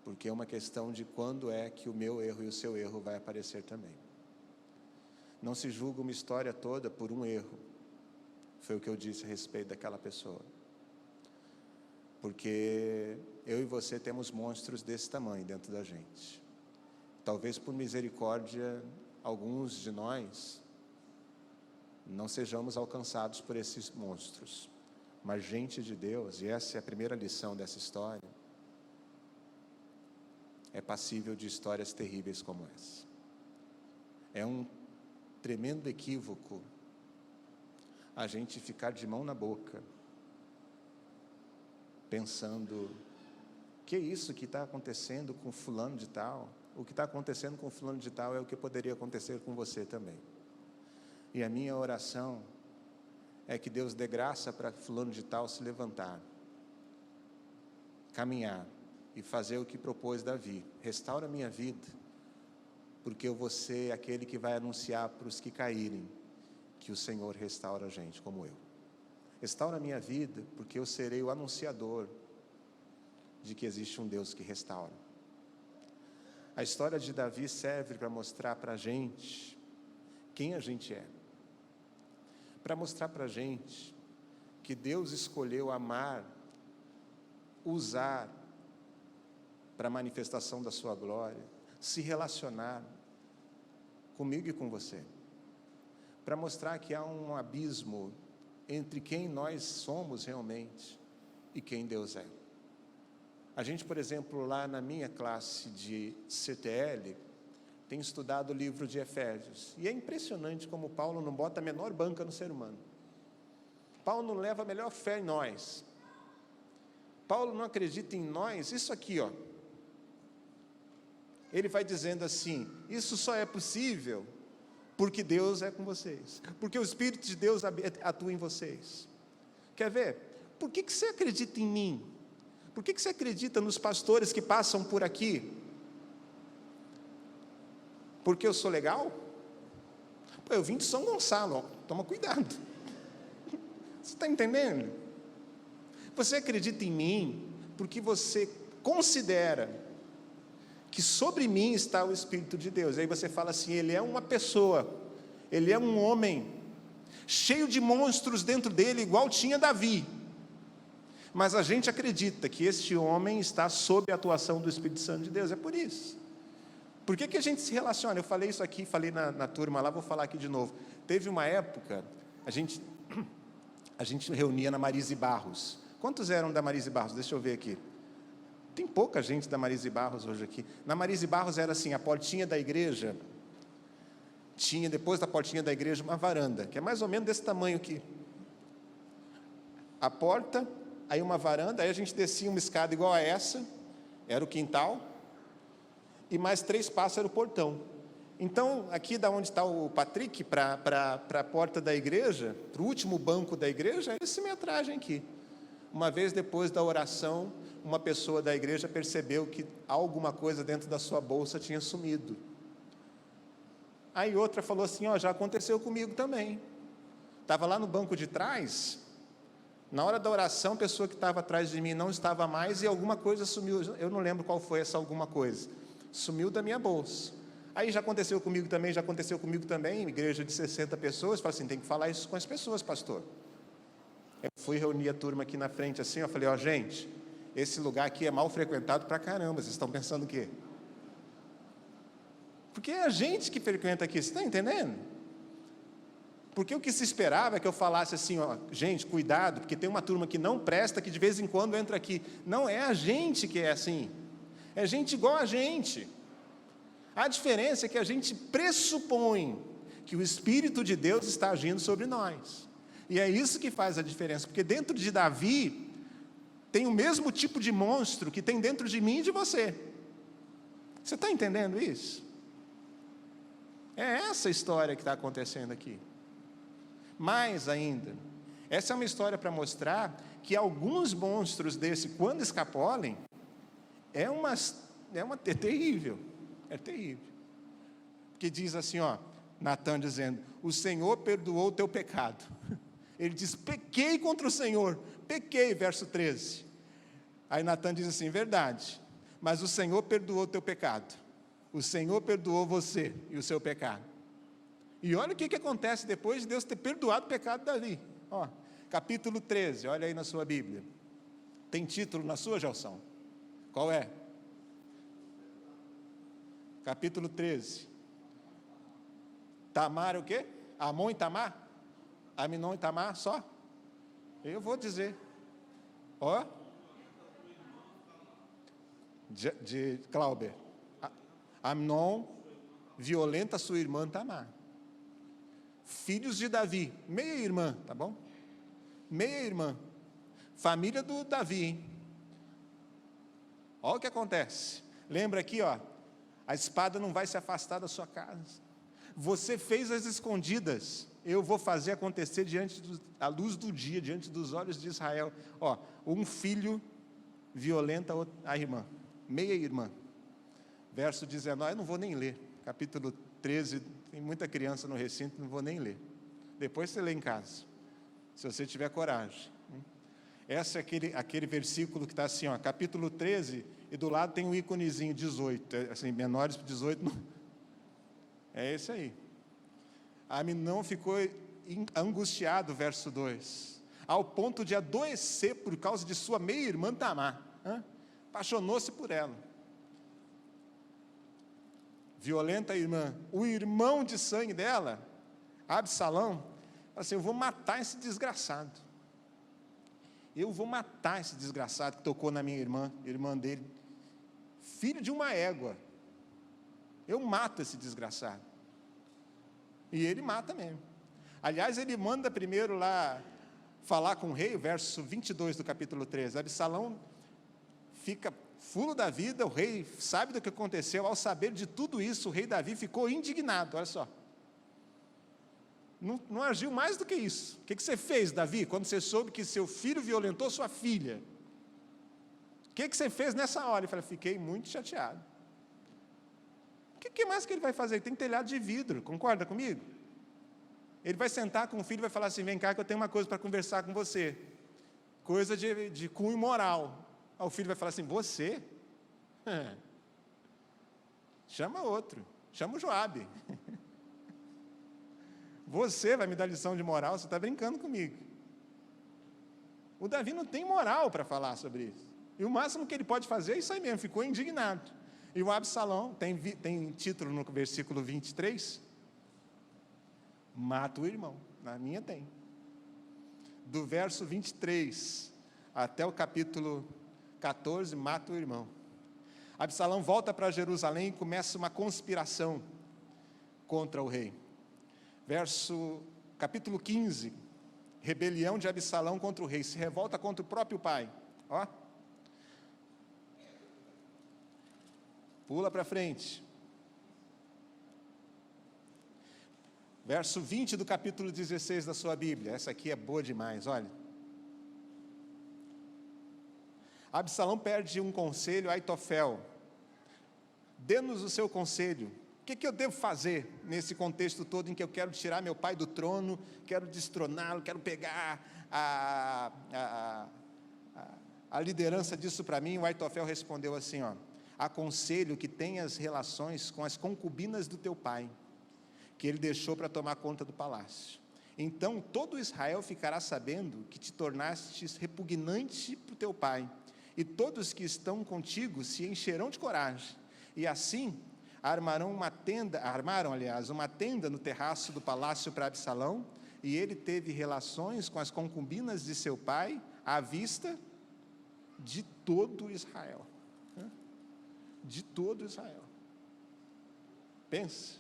porque é uma questão de quando é que o meu erro e o seu erro vai aparecer também. Não se julga uma história toda por um erro. Foi o que eu disse a respeito daquela pessoa. Porque eu e você temos monstros desse tamanho dentro da gente. Talvez por misericórdia, alguns de nós não sejamos alcançados por esses monstros. Mas gente de Deus, e essa é a primeira lição dessa história, é passível de histórias terríveis como essa. É um tremendo equívoco a gente ficar de mão na boca, pensando: que é isso que está acontecendo com fulano de tal? O que está acontecendo com fulano de tal é o que poderia acontecer com você também. E a minha oração é que Deus dê graça para fulano de tal se levantar, caminhar e fazer o que propôs Davi. Restaura a minha vida, porque eu vou ser aquele que vai anunciar para os que caírem que o Senhor restaura a gente, como eu. Restaura a minha vida, porque eu serei o anunciador de que existe um Deus que restaura. A história de Davi serve para mostrar para a gente quem a gente é. Para mostrar para a gente que Deus escolheu amar, usar para a manifestação da sua glória, se relacionar comigo e com você. Para mostrar que há um abismo entre quem nós somos realmente e quem Deus é. A gente, por exemplo, lá na minha classe de CTL, tem estudado o livro de Efésios. E é impressionante como Paulo não bota a menor banca no ser humano. Paulo não leva a melhor fé em nós. Paulo não acredita em nós. Isso aqui, ó. Ele vai dizendo assim, isso só é possível porque Deus é com vocês. Porque o Espírito de Deus atua em vocês. Quer ver? Por que você acredita em mim? Por que você acredita nos pastores que passam por aqui? Porque eu sou legal? Pô, eu vim de São Gonçalo, ó, toma cuidado. Você está entendendo? Você acredita em mim porque você considera que sobre mim está o Espírito de Deus. Aí você fala assim, ele é uma pessoa, ele é um homem, cheio de monstros dentro dele, igual tinha Davi. Mas a gente acredita que este homem está sob a atuação do Espírito Santo de Deus, é por isso. Por que a gente se relaciona? Eu falei isso aqui, falei na turma lá, vou falar aqui de novo. Teve uma época, a gente reunia na Marise Barros. Quantos eram da Marise Barros? Deixa eu ver aqui. Tem pouca gente da Marise Barros hoje aqui. Na Marise Barros era assim, a portinha da igreja, tinha depois da portinha da igreja uma varanda, que é mais ou menos desse tamanho aqui. A porta, aí uma varanda, aí a gente descia uma escada igual a essa, era o quintal, e mais 3 passos era o portão. Então, aqui da onde está o Patrick, para a porta da igreja, para o último banco da igreja, é essa metragem aqui. Uma vez depois da oração, uma pessoa da igreja percebeu que alguma coisa dentro da sua bolsa tinha sumido. Aí outra falou assim, ó, já aconteceu comigo também. Estava lá no banco de trás, na hora da oração, a pessoa que estava atrás de mim não estava mais e alguma coisa sumiu, eu não lembro qual foi essa alguma coisa, sumiu da minha bolsa. Aí já aconteceu comigo também, igreja de 60 pessoas, fala assim, tem que falar isso com as pessoas, pastor. Eu fui reunir a turma aqui na frente assim, eu falei, ó, gente, esse lugar aqui é mal frequentado pra caramba, vocês estão pensando o quê? Porque é a gente que frequenta aqui, você está entendendo? Porque o que se esperava é que eu falasse assim, ó, gente, cuidado, porque tem uma turma que não presta, que de vez em quando entra aqui. Não é a gente que é assim, é gente igual a gente. A diferença é que a gente pressupõe que o Espírito de Deus está agindo sobre nós. E é isso que faz a diferença, porque dentro de Davi, tem o mesmo tipo de monstro que tem dentro de mim e de você. Você está entendendo isso? É essa história que está acontecendo aqui. Mais ainda, essa é uma história para mostrar que alguns monstros desse, quando escapolem, é terrível, é terrível. Porque diz assim, ó, Natan dizendo, o Senhor perdoou o teu pecado. Ele diz, pequei contra o Senhor, pequei, verso 13. Aí Natan diz assim, verdade, mas o Senhor perdoou o teu pecado. O Senhor perdoou você e o seu pecado. E olha o que acontece depois de Deus ter perdoado o pecado de Davi. Ó, capítulo 13, olha aí na sua Bíblia. Tem título na sua, Gelson? Qual é? Capítulo 13. Tamar o quê? Amon e Tamar? Aminon e Tamar só? Eu vou dizer. Ó. De Clauber. Amnon violenta sua irmã Tamar. Filhos de Davi, meia irmã, tá bom? Meia irmã. Família do Davi, hein? Olha o que acontece. Lembra aqui, ó. A espada não vai se afastar da sua casa. Você fez as escondidas. Eu vou fazer acontecer à luz do dia, diante dos olhos de Israel. Ó, um filho violenta a irmã, meia-irmã. Verso 19, eu não vou nem ler, capítulo 13, tem muita criança no recinto, não vou nem ler. Depois você lê em casa, se você tiver coragem. Esse é aquele versículo que está assim, ó, capítulo 13, e do lado tem um íconezinho 18, assim, menores para 18, não. É esse aí. Aminon ficou angustiado, verso 2, ao ponto de adoecer por causa de sua meia-irmã Tamar. Apaixonou-se por ela. Violenta a irmã. O irmão de sangue dela, Absalão, falou assim, eu vou matar esse desgraçado. Eu vou matar esse desgraçado que tocou na minha irmã dele. Filho de uma égua. Eu mato esse desgraçado. E ele mata mesmo. Aliás, ele manda primeiro lá falar com o rei, verso 22 do capítulo 13. Absalão fica fulo da vida, o rei sabe do que aconteceu. Ao saber de tudo isso, o rei Davi ficou indignado. Olha só. Não agiu mais do que isso. O que você fez, Davi, quando você soube que seu filho violentou sua filha? O que você fez nessa hora? Ele falou, fiquei muito chateado. O que mais que ele vai fazer? Ele tem telhado de vidro, concorda comigo? Ele vai sentar com o filho e vai falar assim, vem cá que eu tenho uma coisa para conversar com você. Coisa de cunho moral. Aí o filho vai falar assim, você? Chama outro, chama o Joabe. Você vai me dar lição de moral, você está brincando comigo. O Davi não tem moral para falar sobre isso. E o máximo que ele pode fazer é isso aí mesmo, ficou indignado. E o Absalão, tem título no versículo 23, mata o irmão, na minha tem. Do verso 23 até o capítulo 14, mata o irmão. Absalão volta para Jerusalém e começa uma conspiração contra o rei. Capítulo 15, rebelião de Absalão contra o rei, se revolta contra o próprio pai. Ó. Pula para frente. Verso 20 do capítulo 16 da sua Bíblia, essa aqui é boa demais, olha. Absalão pede um conselho a Aitofel. Dê-nos o seu conselho. O que eu devo fazer nesse contexto todo em que eu quero tirar meu pai do trono, quero destroná-lo, quero pegar a liderança disso para mim? O Aitofel respondeu assim, ó, aconselho que tenhas relações com as concubinas do teu pai, que ele deixou para tomar conta do palácio. Então todo Israel ficará sabendo que te tornastes repugnante para o teu pai, e todos que estão contigo se encherão de coragem, e assim armaram uma tenda no terraço do palácio para Absalão, e ele teve relações com as concubinas de seu pai, à vista de todo Israel. De todo Israel. Pensa.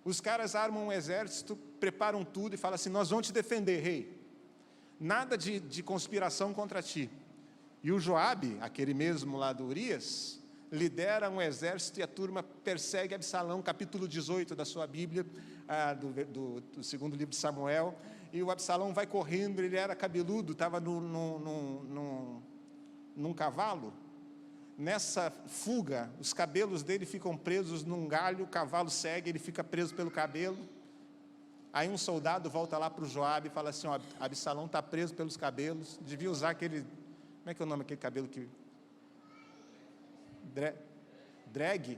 Os caras armam um exército, preparam tudo e falam assim, nós vamos te defender, rei. Nada de conspiração contra ti. E o Joabe, aquele mesmo lá do Urias, lidera um exército e a turma persegue Absalão, capítulo 18 da sua Bíblia, do segundo livro de Samuel, e o Absalão vai correndo, ele era cabeludo, estava num cavalo. Nessa fuga, os cabelos dele ficam presos num galho, o cavalo segue, ele fica preso pelo cabelo. Aí um soldado volta lá para o Joabe e fala assim, ó, Absalão está preso pelos cabelos, devia usar aquele, como é que é o nome daquele cabelo que... Dread,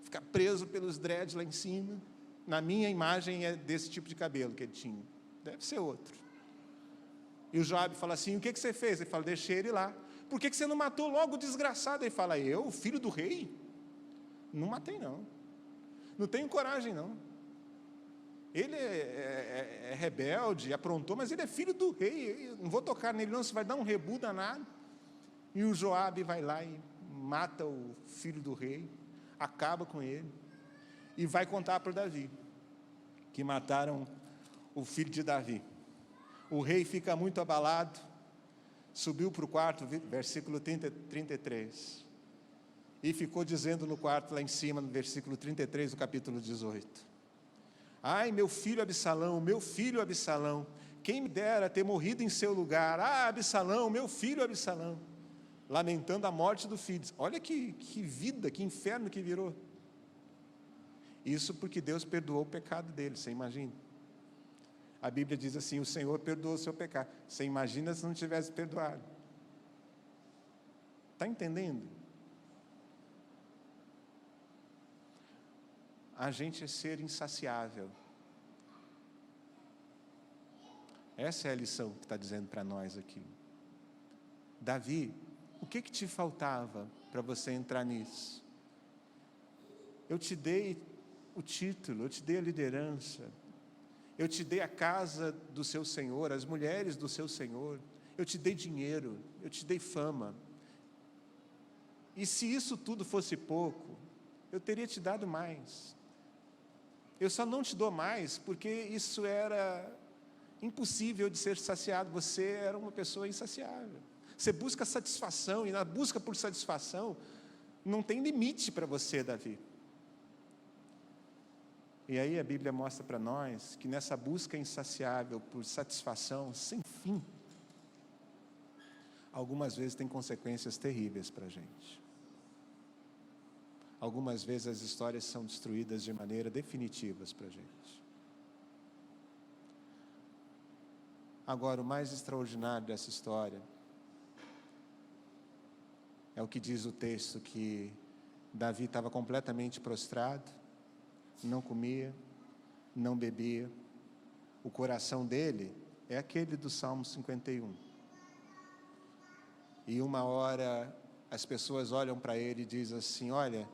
fica preso pelos dreads lá em cima. Na minha imagem é desse tipo de cabelo que ele tinha, deve ser outro. E o Joabe fala assim, o que você fez? Ele fala, deixei ele lá. Por que você não matou logo o desgraçado? Ele fala, eu, filho do rei? Não matei não, não tenho coragem não. Ele é rebelde, aprontou, mas ele é filho do rei, eu não vou tocar nele não, você vai dar um rebu danado. E o Joabe vai lá e mata o filho do rei, acaba com ele, e vai contar para o Davi, que mataram o filho de Davi. O rei fica muito abalado, subiu para o quarto, versículo 33, e ficou dizendo no quarto lá em cima, no versículo 33 do capítulo 18, Ai, meu filho Absalão, quem me dera ter morrido em seu lugar. Ah, Absalão, meu filho Absalão. Lamentando a morte do filho. Olha que vida, que inferno que virou. Isso porque Deus perdoou o pecado dele, você imagina? A Bíblia diz assim, o Senhor perdoou o seu pecado. Você imagina se não tivesse perdoado? Está entendendo? A gente é ser insaciável. Essa é a lição que está dizendo para nós aqui. Davi, o que te faltava para você entrar nisso? Eu te dei o título, eu te dei a liderança, eu te dei a casa do seu Senhor, as mulheres do seu Senhor, eu te dei dinheiro, eu te dei fama. E se isso tudo fosse pouco, eu teria te dado mais. Eu só não te dou mais porque isso era impossível de ser saciado. Você era uma pessoa insaciável. Você busca satisfação, e na busca por satisfação não tem limite para você, Davi. E aí a Bíblia mostra para nós que nessa busca insaciável por satisfação sem fim, algumas vezes tem consequências terríveis para a gente. Algumas vezes as histórias são destruídas de maneira definitiva para a gente. Agora, o mais extraordinário dessa história é o que diz o texto, que Davi estava completamente prostrado, não comia, não bebia. O coração dele é aquele do Salmo 51. E uma hora as pessoas olham para ele e dizem assim, olha,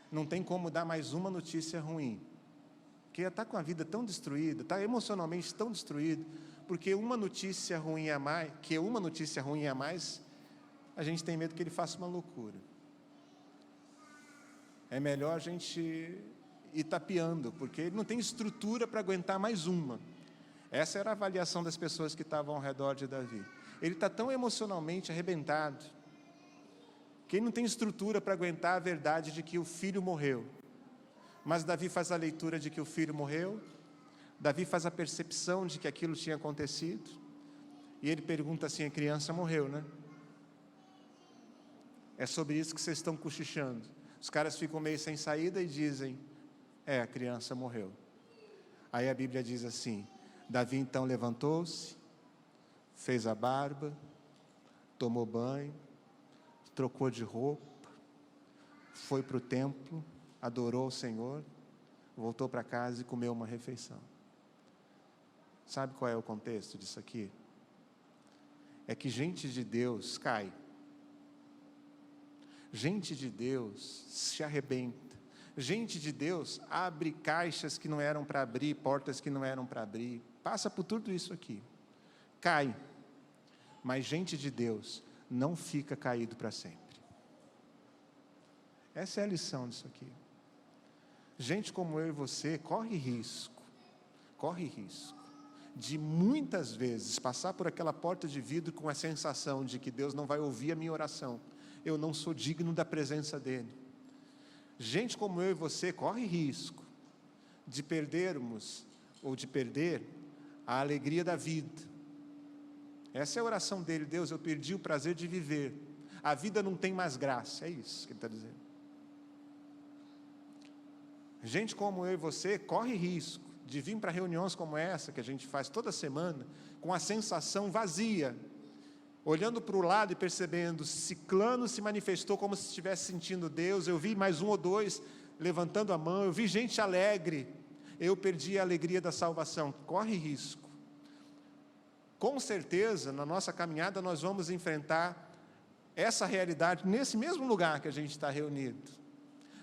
não tem como dar mais uma notícia ruim, porque está com a vida tão destruída, está emocionalmente tão destruído, porque uma notícia ruim a mais, a gente tem medo que ele faça uma loucura. É melhor a gente ir tapeando, porque ele não tem estrutura para aguentar mais uma. Essa era a avaliação das pessoas que estavam ao redor de Davi. Ele está tão emocionalmente arrebentado, que ele não tem estrutura para aguentar a verdade de que o filho morreu. Mas Davi faz a leitura de que o filho morreu, Davi faz a percepção de que aquilo tinha acontecido, e ele pergunta assim, a criança morreu, né? É sobre isso que vocês estão cochichando. Os caras ficam meio sem saída e dizem, a criança morreu. Aí a Bíblia diz assim, Davi então levantou-se, fez a barba, tomou banho, trocou de roupa, foi para o templo, adorou o Senhor, voltou para casa e comeu uma refeição. Sabe qual é o contexto disso aqui? É que gente de Deus cai. Gente de Deus se arrebenta. Gente de Deus abre caixas que não eram para abrir, portas que não eram para abrir. Passa por tudo isso aqui. Cai. Mas gente de Deus não fica caído para sempre. Essa é a lição disso aqui. Gente como eu e você corre risco de muitas vezes passar por aquela porta de vidro com a sensação de que Deus não vai ouvir a minha oração, eu não sou digno da presença dEle. Gente como eu e você corre risco de perdermos, ou de perder, a alegria da vida. Essa é a oração dele, Deus, eu perdi o prazer de viver, a vida não tem mais graça, é isso que ele está dizendo. Gente como eu e você corre risco de vir para reuniões como essa, que a gente faz toda semana, com a sensação vazia, olhando para o lado e percebendo, ciclano se manifestou como se estivesse sentindo Deus, eu vi mais um ou dois levantando a mão, eu vi gente alegre, eu perdi a alegria da salvação. Corre risco. Com certeza, na nossa caminhada, nós vamos enfrentar essa realidade nesse mesmo lugar que a gente está reunido.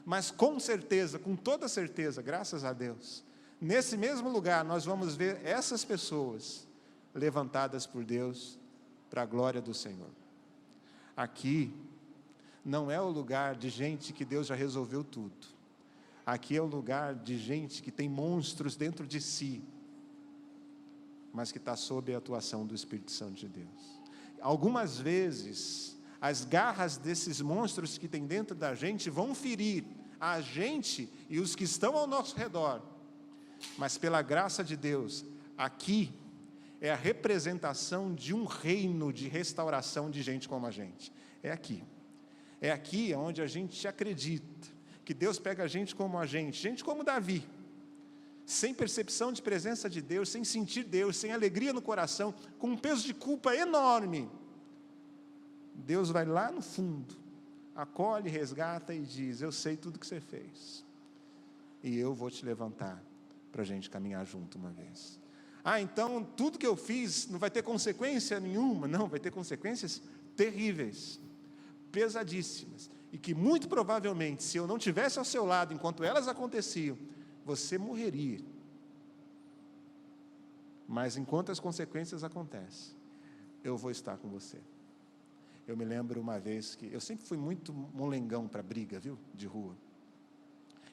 Mas com certeza, com toda certeza, graças a Deus, nesse mesmo lugar nós vamos ver essas pessoas levantadas por Deus para a glória do Senhor. Aqui não é o lugar de gente que Deus já resolveu tudo. Aqui é o lugar de gente que tem monstros dentro de si, mas que está sob a atuação do Espírito Santo de Deus. Algumas vezes, as garras desses monstros que tem dentro da gente vão ferir a gente e os que estão ao nosso redor. mas pela graça de Deus, aqui é a representação de um reino de restauração de gente como a gente. É aqui. É aqui onde a gente acredita que Deus pega a gente como Davi, sem percepção de presença de Deus, sem sentir Deus, sem alegria no coração, com um peso de culpa enorme. Deus vai lá no fundo, acolhe, resgata e diz: eu sei tudo que você fez, e eu vou te levantar para a gente caminhar junto uma vez. Então tudo que eu fiz não vai ter consequência nenhuma? Não, vai ter consequências terríveis, pesadíssimas, e que muito provavelmente, se eu não estivesse ao seu lado enquanto elas aconteciam, você morreria. Mas enquanto as consequências acontecem, eu vou estar com você. Eu me lembro uma vez que eu sempre fui muito molengão para briga, viu, de rua.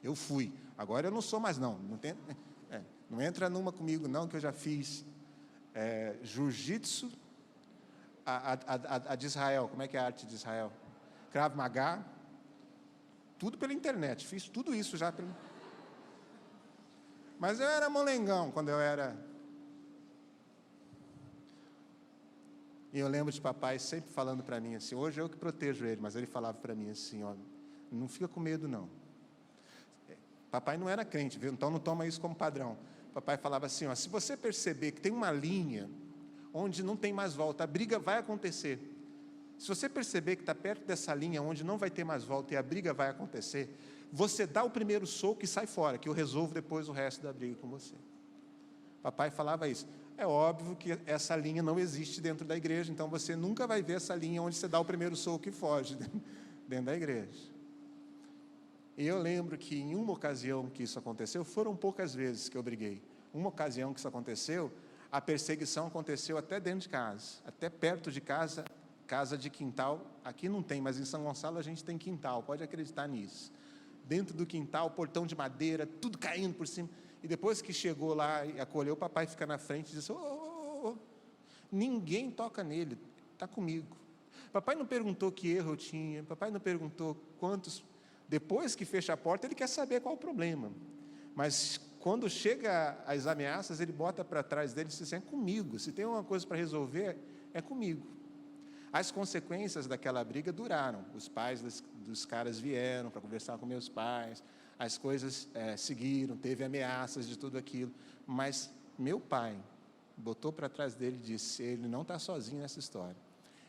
Eu fui. Agora eu não sou mais não. Não entra numa comigo não, que eu já fiz jiu-jitsu, a de Israel. Como é que é a arte de Israel? Krav Maga. Tudo pela internet. Fiz tudo isso já. Mas eu era molengão quando eu era... E eu lembro de papai sempre falando para mim assim, hoje eu que protejo ele, mas ele falava para mim assim, ó, não fica com medo não. Papai não era crente, viu? Então não toma isso como padrão. Papai falava assim, ó, se você perceber que tem uma linha onde não tem mais volta, a briga vai acontecer. Se você perceber que está perto dessa linha onde não vai ter mais volta e a briga vai acontecer, você dá o primeiro soco e sai fora, que eu resolvo depois o resto da briga com você. Papai falava isso. É óbvio que essa linha não existe dentro da igreja, então você nunca vai ver essa linha onde você dá o primeiro soco e foge dentro da igreja. E eu lembro que em uma ocasião que isso aconteceu, foram poucas vezes que eu briguei. Uma ocasião que isso aconteceu, a perseguição aconteceu até dentro de casa, até perto de casa, casa de quintal. Aqui não tem, mas em São Gonçalo a gente tem quintal, pode acreditar nisso. Dentro do quintal, portão de madeira, tudo caindo por cima. E depois que chegou lá e acolheu, o papai fica na frente e diz, ninguém toca nele, está comigo. Papai não perguntou que erro eu tinha, papai não perguntou quantos... Depois que fecha a porta, ele quer saber qual o problema. Mas quando chega as ameaças, ele bota para trás dele e diz assim, é comigo, se tem uma coisa para resolver, é comigo. As consequências daquela briga duraram, os pais dos caras vieram para conversar com meus pais, as coisas seguiram, teve ameaças de tudo aquilo, mas meu pai botou para trás dele e disse, ele não está sozinho nessa história,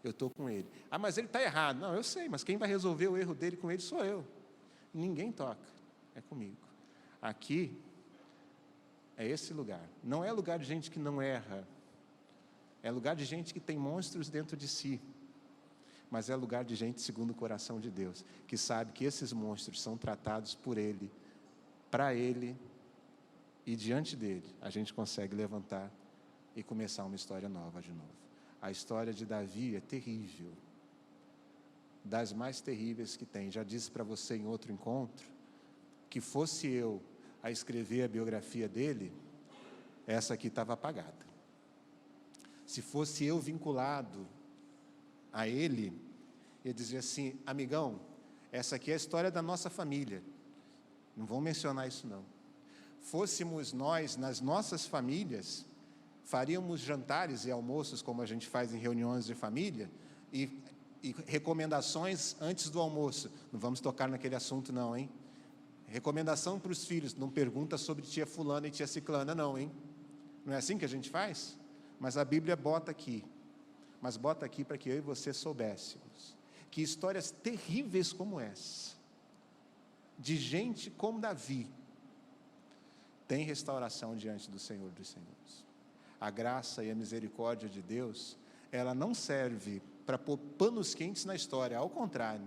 eu estou com ele. Mas ele está errado. Não, eu sei, mas quem vai resolver o erro dele com ele sou eu. Ninguém toca, é comigo. Aqui é esse lugar, não é lugar de gente que não erra, é lugar de gente que tem monstros dentro de si, mas é lugar de gente segundo o coração de Deus, que sabe que esses monstros são tratados por Ele, para Ele, e diante dEle, a gente consegue levantar e começar uma história nova de novo. A história de Davi é terrível, das mais terríveis que tem. Já disse para você em outro encontro, que fosse eu a escrever a biografia dele, essa aqui estava apagada. Se fosse eu vinculado a ele, eu dizia assim, amigão, essa aqui é a história da nossa família, não vão mencionar isso não. Fôssemos nós, nas nossas famílias, faríamos jantares e almoços, como a gente faz em reuniões de família, e recomendações antes do almoço. Não vamos tocar naquele assunto não, hein? Recomendação para os filhos, não pergunta sobre tia fulana e tia ciclana não, hein? Não é assim que a gente faz? Mas a Bíblia bota aqui, mas bota aqui para que eu e você soubéssemos que histórias terríveis como essa, de gente como Davi, tem restauração diante do Senhor dos Senhores. A graça e a misericórdia de Deus, ela não serve para pôr panos quentes na história, ao contrário,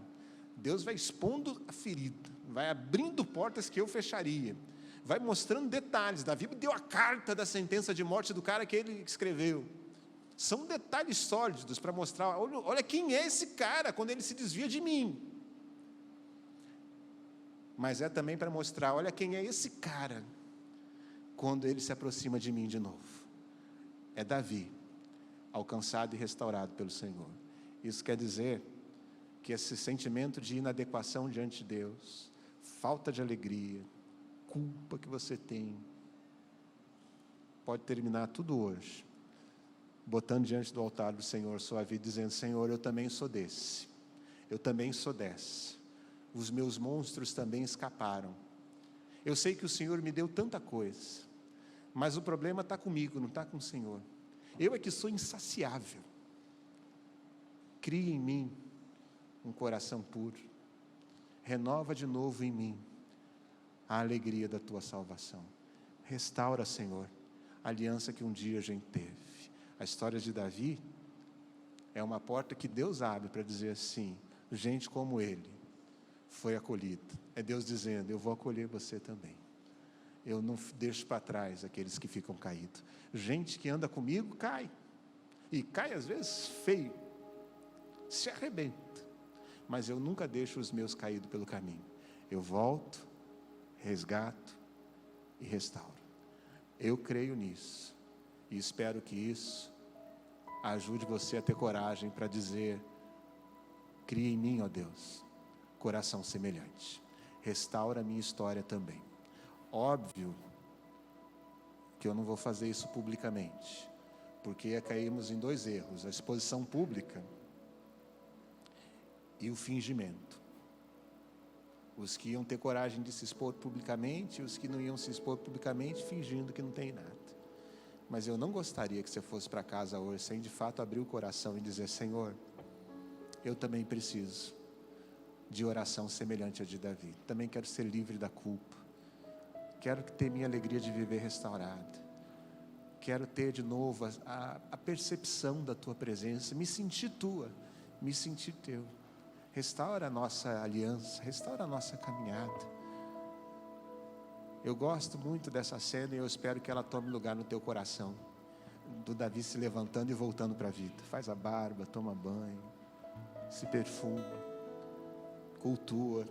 Deus vai expondo a ferida, vai abrindo portas que eu fecharia, vai mostrando detalhes. Davi deu a carta da sentença de morte do cara que ele escreveu, são detalhes sólidos para mostrar, olha quem é esse cara quando ele se desvia de mim, mas é também para mostrar, olha quem é esse cara quando ele se aproxima de mim de novo. É Davi, alcançado e restaurado pelo Senhor. Isso quer dizer que esse sentimento de inadequação diante de Deus, falta de alegria, culpa que você tem, pode terminar tudo hoje, botando diante do altar do Senhor sua vida, dizendo: Senhor, eu também sou desse, eu também sou dessa, os meus monstros também escaparam. Eu sei que o Senhor me deu tanta coisa, mas o problema está comigo, não está com o Senhor. Eu é que sou insaciável. Cria em mim um coração puro, renova de novo em mim a alegria da tua salvação. Restaura, Senhor, a aliança que um dia a gente teve. A história de Davi é uma porta que Deus abre para dizer assim: gente como ele foi acolhida. É Deus dizendo: eu vou acolher você também. Eu não deixo para trás aqueles que ficam caídos. Gente que anda comigo cai, e cai às vezes feio, se arrebenta, mas eu nunca deixo os meus caídos pelo caminho. Eu volto, resgato e restauro. Eu creio nisso, e espero que isso ajude você a ter coragem para dizer: cria em mim, ó Deus, coração semelhante. Restaura a minha história também. Óbvio que eu não vou fazer isso publicamente, porque caímos em 2 erros: a exposição pública e o fingimento. Os que iam ter coragem de se expor publicamente, e os que não iam se expor publicamente fingindo que não tem nada. Mas eu não gostaria que você fosse para casa hoje sem de fato abrir o coração e dizer: Senhor, eu também preciso de oração semelhante à de Davi. Também quero ser livre da culpa. Quero ter minha alegria de viver restaurada. Quero ter de novo a percepção da tua presença, me sentir tua, me sentir teu. Restaura a nossa aliança, restaura a nossa caminhada. Eu gosto muito dessa cena e eu espero que ela tome lugar no teu coração, do Davi se levantando e voltando para a vida. Faz a barba, toma banho, se perfuma, cultua,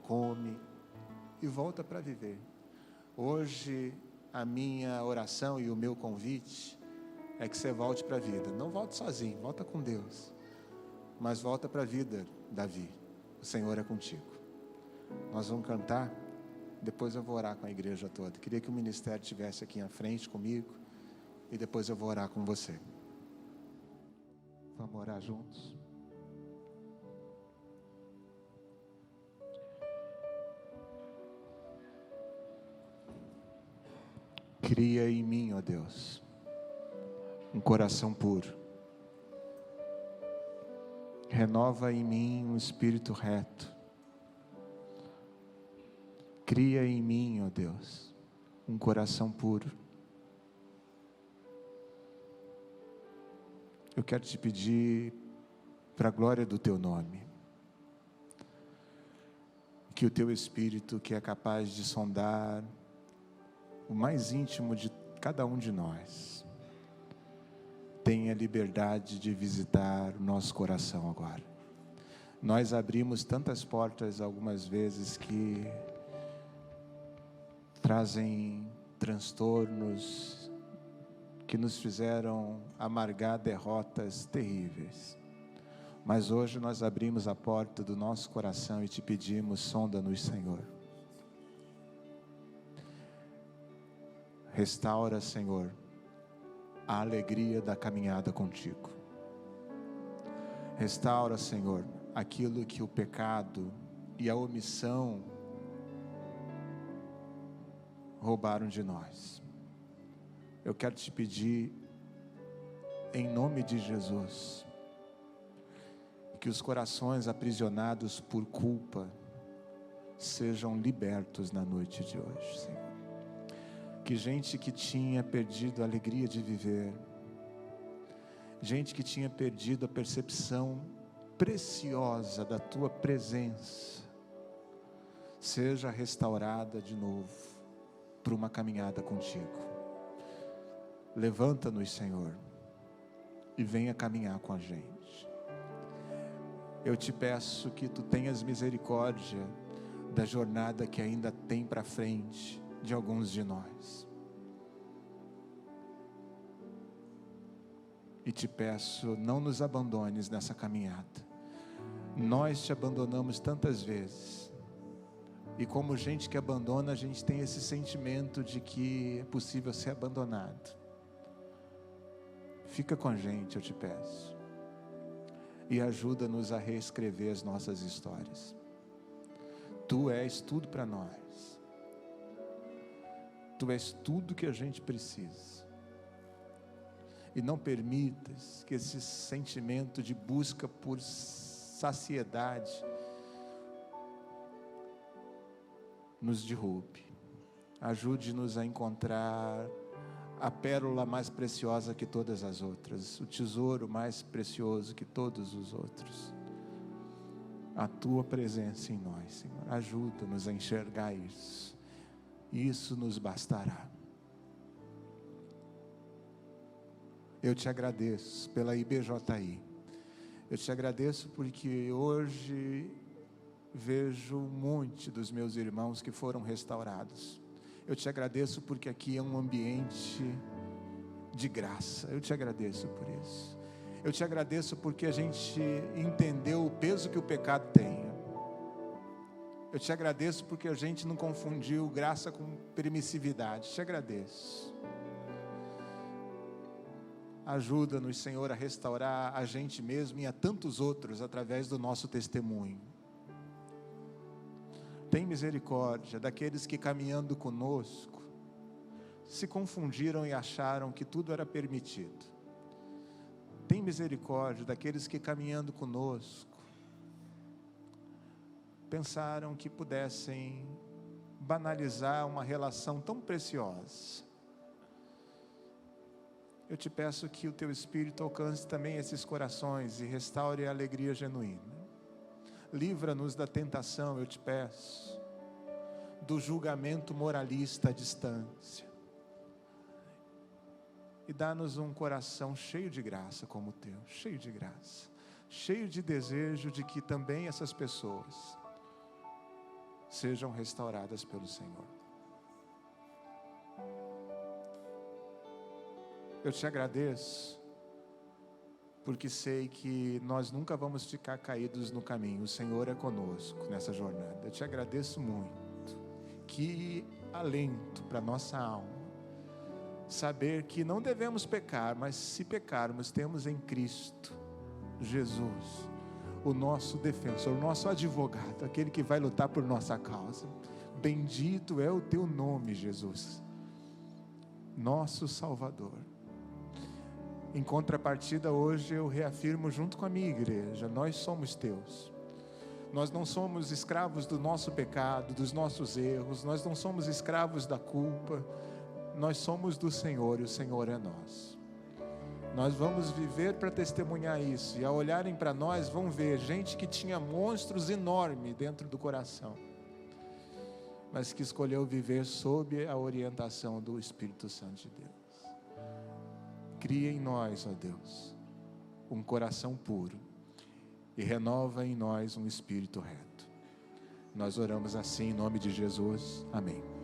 come e volta para viver. Hoje a minha oração e o meu convite é que você volte para a vida. Não volte sozinho, volta com Deus, mas volta para a vida, Davi. O Senhor é contigo. Nós vamos cantar, depois eu vou orar com a igreja toda. Queria que o ministério estivesse aqui à frente comigo, e depois eu vou orar com você. Vamos orar juntos? Cria em mim, ó Deus, um coração puro. Renova em mim um espírito reto. Cria em mim, ó Deus, um coração puro. Eu quero te pedir, para a glória do teu nome, que o teu Espírito, que é capaz de sondar o mais íntimo de cada um de nós, tenha liberdade de visitar o nosso coração agora. Nós abrimos tantas portas algumas vezes que trazem transtornos, que nos fizeram amargar derrotas terríveis. Mas hoje nós abrimos a porta do nosso coração e te pedimos: sonda-nos, Senhor. Restaura, Senhor, a alegria da caminhada contigo. Restaura, Senhor, aquilo que o pecado e a omissão roubaram de nós. Eu quero te pedir, em nome de Jesus, que os corações aprisionados por culpa sejam libertos na noite de hoje, Senhor. Que gente que tinha perdido a alegria de viver, gente que tinha perdido a percepção preciosa da tua presença, seja restaurada de novo para uma caminhada contigo. Levanta-nos, Senhor, e venha caminhar com a gente. Eu te peço que tu tenhas misericórdia da jornada que ainda tem para frente de alguns de nós. E te peço, não nos abandones nessa caminhada. Nós te abandonamos tantas vezes, E como gente que abandona, a gente tem esse sentimento de que é possível ser abandonado. Fica com a gente, eu te peço. E ajuda-nos a reescrever as nossas histórias. Tu és tudo para nós. Tu és tudo que a gente precisa. E não permitas que esse sentimento de busca por saciedade nos derrube. Ajude-nos a encontrar a pérola mais preciosa que todas as outras, o tesouro mais precioso que todos os outros. A tua presença em nós, Senhor. Ajuda-nos a enxergar isso. Isso nos bastará. Eu te agradeço pela IBJI. Eu te agradeço porque hoje vejo muitos dos meus irmãos que foram restaurados. Eu te agradeço porque aqui é um ambiente de graça. Eu te agradeço por isso. Eu te agradeço porque a gente entendeu o peso que o pecado tem. Eu te agradeço porque a gente não confundiu graça com permissividade. Te agradeço. Ajuda-nos, Senhor, a restaurar a gente mesmo e a tantos outros através do nosso testemunho. Tem misericórdia daqueles que caminhando conosco se confundiram e acharam que tudo era permitido. Tem misericórdia daqueles que caminhando conosco pensaram que pudessem banalizar uma relação tão preciosa. Eu te peço que o teu Espírito alcance também esses corações e restaure a alegria genuína. Livra-nos da tentação, eu te peço, do julgamento moralista à distância. E dá-nos um coração cheio de graça como o teu, cheio de graça, cheio de desejo de que também essas pessoas sejam restauradas pelo Senhor. Eu te agradeço, porque sei que nós nunca vamos ficar caídos no caminho. O Senhor é conosco nessa jornada. Eu te agradeço muito. Que alento para nossa alma. Saber que não devemos pecar, mas se pecarmos, temos em Cristo Jesus o nosso defensor, o nosso advogado, aquele que vai lutar por nossa causa. Bendito é o teu nome, Jesus, nosso Salvador. Em contrapartida, hoje eu reafirmo junto com a minha igreja, nós somos teus. Nós não somos escravos do nosso pecado, dos nossos erros, nós não somos escravos da culpa, nós somos do Senhor e o Senhor é nosso. Nós vamos viver para testemunhar isso, e ao olharem para nós vão ver gente que tinha monstros enormes dentro do coração, mas que escolheu viver sob a orientação do Espírito Santo de Deus. Cria em nós, ó Deus, um coração puro e renova em nós um espírito reto. Nós oramos assim em nome de Jesus. Amém.